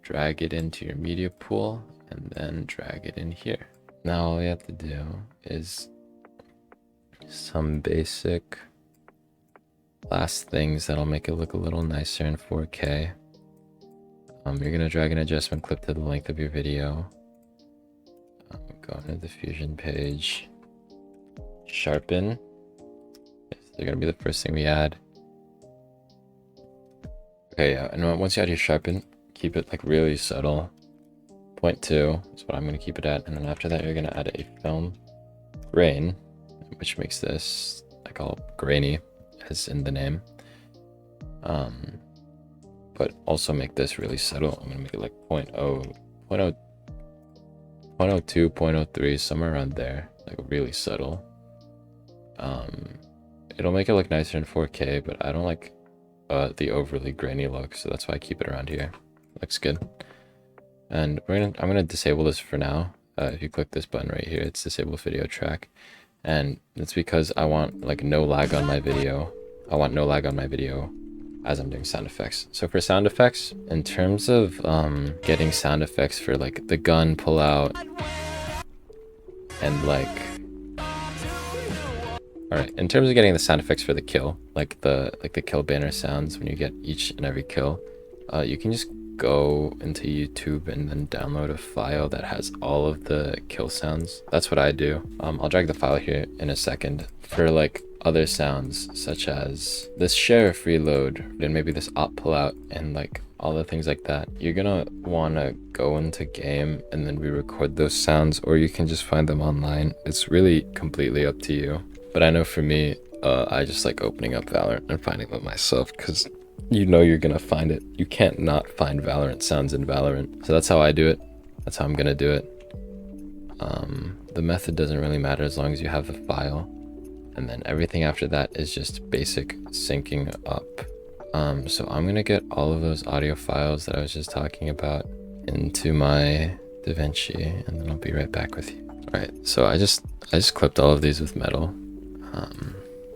drag it into your media pool, and then drag it in here. Now all you have to do is some basic last things that'll make it look a little nicer in 4K. You're gonna drag an adjustment clip to the length of your video. Go into the Fusion page. Sharpen. They're gonna be the first thing we add. Okay, yeah, and once you add your sharpen, keep it like really subtle. 0.2 is what I'm gonna keep it at, and then after that you're gonna add a film grain, which makes this like all grainy, as in the name. But also make this really subtle. I'm gonna make it like 0.02, 0.03, somewhere around there, like really subtle. It'll make it look nicer in 4K, but I don't like the overly grainy look, so that's why I keep it around here. Looks good. And I'm gonna disable this for now. If you click this button right here, it's disable video track, and it's because I want like no lag on my video. I want no lag on my video as I'm doing sound effects. So for sound effects, in terms of getting sound effects for like the gun pull out and like, all right, in terms of getting the sound effects for the kill, like the kill banner sounds when you get each and every kill, you can just go into YouTube and then download a file that has all of the kill sounds. That's what I do. I'll drag the file here in a second. For like other sounds such as this sheriff reload and maybe this op pull out and like all the things like that, you're gonna want to go into game and then re-record those sounds, or you can just find them online. It's really completely up to you. But I know for me, I just like opening up Valorant and finding them myself, because you know you're gonna find it. You can't not find Valorant sounds in Valorant. So that's how I do it. That's how I'm gonna do it. The method doesn't really matter as long as you have the file. And then everything after that is just basic syncing up. So I'm gonna get all of those audio files that I was just talking about into my DaVinci, and then I'll be right back with you. All right, so I just clipped all of these with metal.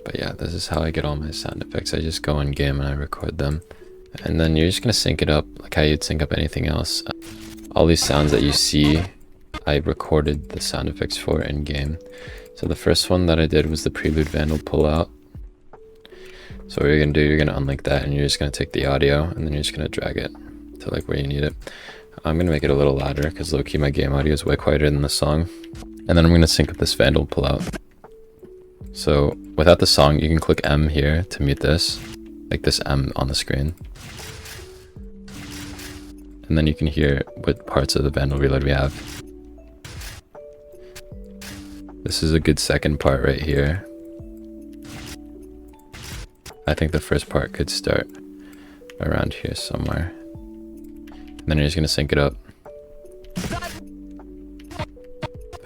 But yeah, this is how I get all my sound effects. I just go in game and I record them. And then you're just gonna sync it up like how you'd sync up anything else. All these sounds that you see, I recorded the sound effects for in game. So the first one that I did was the prelude vandal pullout. So what you're gonna do, you're gonna unlink that and you're just gonna take the audio and then you're just gonna drag it to like where you need it. I'm gonna make it a little louder because low-key my game audio is way quieter than the song. And then I'm gonna sync up this vandal pullout. So without the song, you can click M here to mute this, like this M on the screen. And then you can hear what parts of the vandal reload we have. This is a good second part right here. I think the first part could start around here somewhere. And then you're just gonna sync it up. The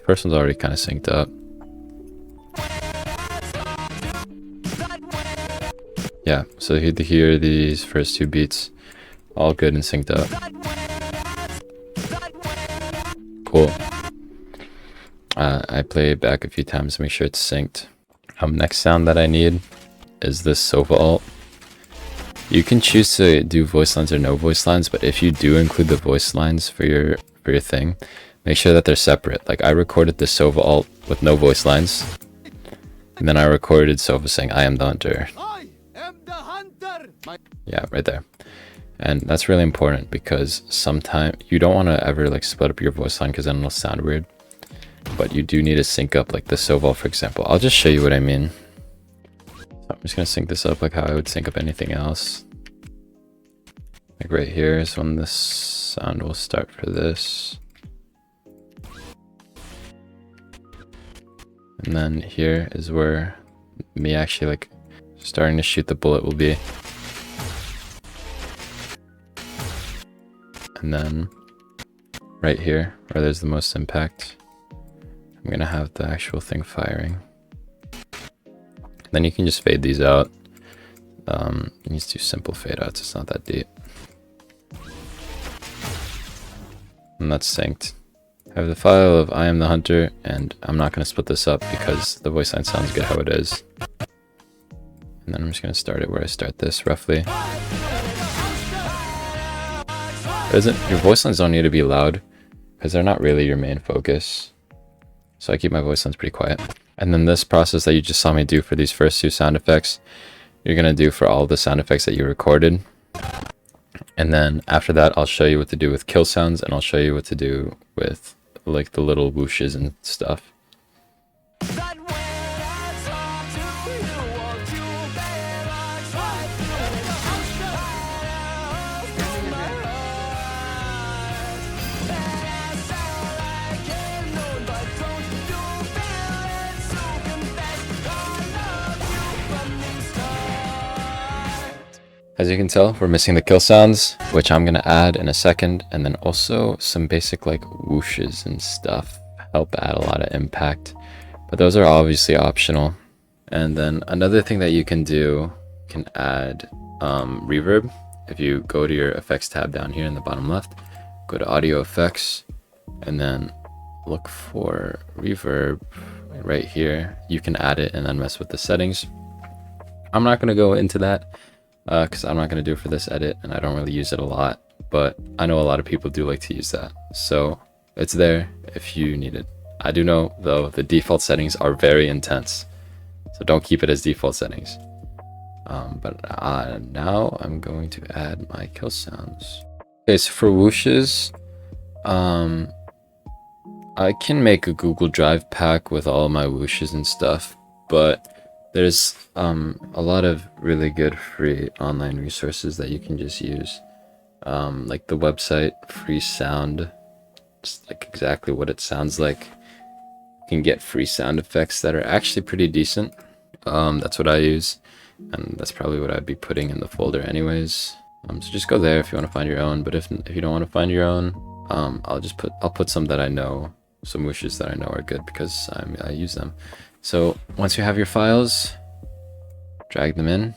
first one's already kind of synced up. Yeah, so you hear these first two beats, all good and synced up. Cool. I play it back a few times to make sure it's synced. Next sound that I need is this Sova alt. You can choose to do voice lines or no voice lines, but if you do include the voice lines for your thing, make sure that they're separate. Like I recorded the Sova alt with no voice lines, and then I recorded Sova saying "I am the hunter." I am the hunter. Yeah, right there. And that's really important because sometimes you don't want to ever like split up your voice line because then it'll sound weird. But you do need to sync up like the Sova, for example. I'll just show you what I mean. So I'm just gonna sync this up like how I would sync up anything else. Like right here is when this sound will start for this. And then here is where me actually like starting to shoot the bullet will be. And then right here where there's the most impact, I'm gonna have the actual thing firing. Then you can just fade these out. You just do simple fade outs, it's not that deep. And that's synced. I have the file of I am the hunter, and I'm not gonna split this up because the voice line sounds good how it is. And then I'm just gonna start it where I start this roughly. Your voice lines don't need to be loud because they're not really your main focus. So I keep my voice lines pretty quiet. And then this process that you just saw me do for these first two sound effects, you're gonna do for all the sound effects that you recorded. And then after that, I'll show you what to do with kill sounds, and I'll show you what to do with like the little whooshes and stuff. As you can tell, we're missing the kill sounds, which I'm gonna add in a second, and then also some basic like whooshes and stuff help add a lot of impact, but those are obviously optional. And then another thing that you can do, you can add reverb. If you go to your effects tab down here in the bottom left, go to audio effects, and then look for reverb right here. You can add it and then mess with the settings. I'm not gonna go into that because I'm not going to do it for this edit, and I don't really use it a lot, but I know a lot of people do like to use that, so it's there if you need it. I do know though the default settings are very intense, so don't keep it as default settings. But now I'm going to add my kill sounds. Okay, so for whooshes, I can make a Google Drive pack with all of my whooshes and stuff, but There's a lot of really good free online resources that you can just use. Like the website Free Sound, just like exactly what it sounds like. You can get free sound effects that are actually pretty decent. That's what I use, and that's probably what I'd be putting in the folder anyways. So just go there if you want to find your own, but if you don't want to find your own, I'll put some that I know, some whooshes that I know are good because I use them. So once you have your files, drag them in.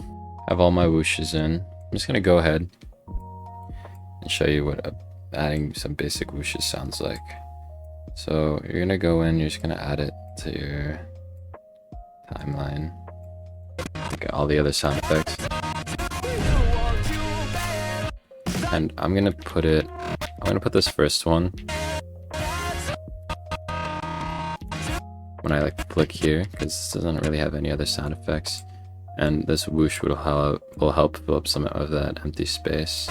Have all my whooshes in. I'm just gonna go ahead and show you what adding some basic whooshes sounds like. So you're gonna go in, you're just gonna add it to your timeline. Get all the other sound effects. And I'm gonna put this first one when I like click here, because this doesn't really have any other sound effects. And this whoosh will help fill up some of that empty space.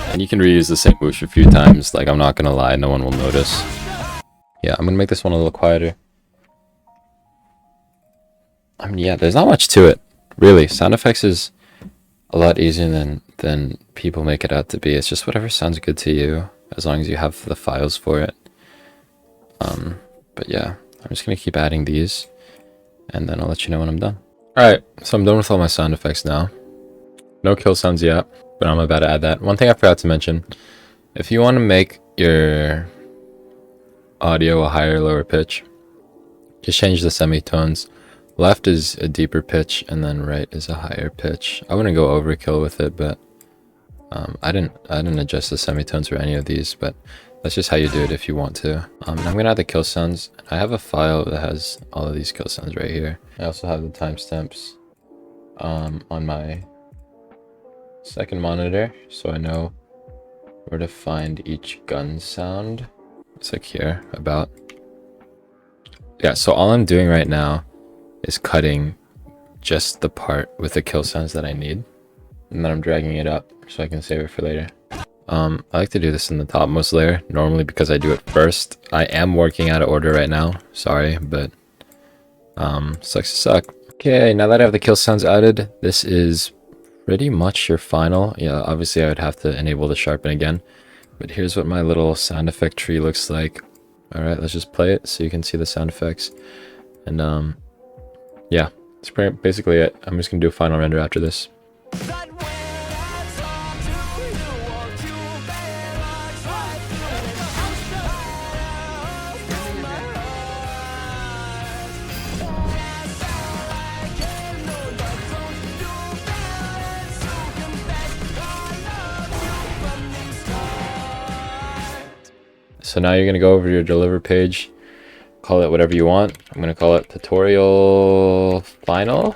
And you can reuse the same whoosh a few times, like I'm not gonna lie, no one will notice. Yeah, I'm gonna make this one a little quieter. I mean, yeah, there's not much to it, really. Sound effects is a lot easier than people make it out to be. It's just whatever sounds good to you, as long as you have the files for it. But yeah, I'm just gonna keep adding these, and then I'll let you know when I'm done. Alright, so I'm done with all my sound effects now. No kill sounds yet, but I'm about to add that. One thing I forgot to mention, if you want to make your audio a higher or lower pitch, just change the semitones. Left is a deeper pitch, and then right is a higher pitch. I wouldn't go overkill with it, but I didn't adjust the semitones for any of these, but that's just how you do it if you want to. I'm gonna add the kill sounds. I have a file that has all of these kill sounds right here. I also have the timestamps on my second monitor, so I know where to find each gun sound. It's like here, about. Yeah, so all I'm doing right now is cutting just the part with the kill sounds that I need, and then I'm dragging it up so I can save it for later. I like to do this in the topmost layer normally because I do it first. I am working out of order right now, sorry, but sucks to suck. Okay, now that I have the kill sounds added, this is pretty much your final. Yeah, obviously I would have to enable the sharpen again, but here's what my little sound effect tree looks like. All right, let's just play it so you can see the sound effects. And yeah, that's basically it. I'm just gonna do a final render after this. So now you're gonna go over to your deliver page, call it whatever you want. I'm gonna call it tutorial final.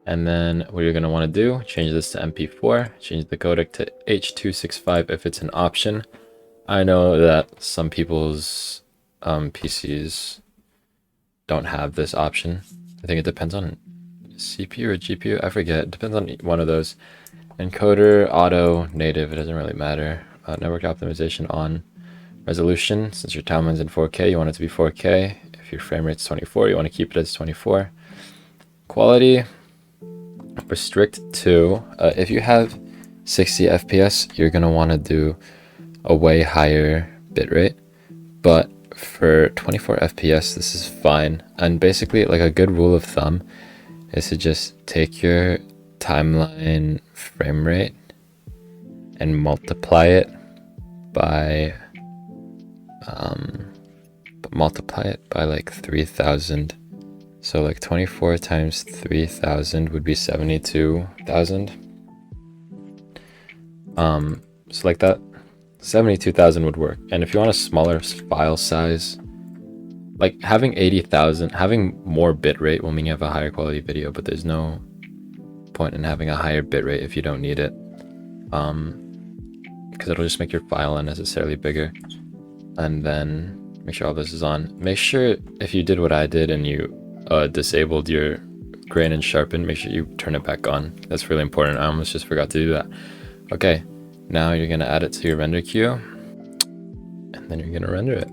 And then what you're gonna wanna do, change this to MP4, change the codec to H.265 if it's an option. I know that some people's PCs don't have this option. I think it depends on CPU or GPU, I forget, it depends on one of those. Encoder, auto, native, it doesn't really matter. Network optimization on. Resolution, since your timeline's in 4K, you want it to be 4K. If your frame rate's 24, you want to keep it as 24. Quality, restrict to, if you have 60 FPS, you're going to want to do a way higher bitrate. But for 24 FPS, this is fine. And basically, like a good rule of thumb is to just take your timeline frame rate and multiply it by like 3000. So like 24 times 3000 would be 72,000. So like that 72,000 would work. And if you want a smaller file size, like having 80,000, having more bitrate will mean you have a higher quality video, but there's no point in having a higher bitrate if you don't need it. Because it'll just make your file unnecessarily bigger. And then make sure all this is on. Make sure if you did what I did and you disabled your grain and sharpen, make sure you turn it back on. That's really important. I almost just forgot to do that. Okay, now you're gonna add it to your render queue, and then you're gonna render it.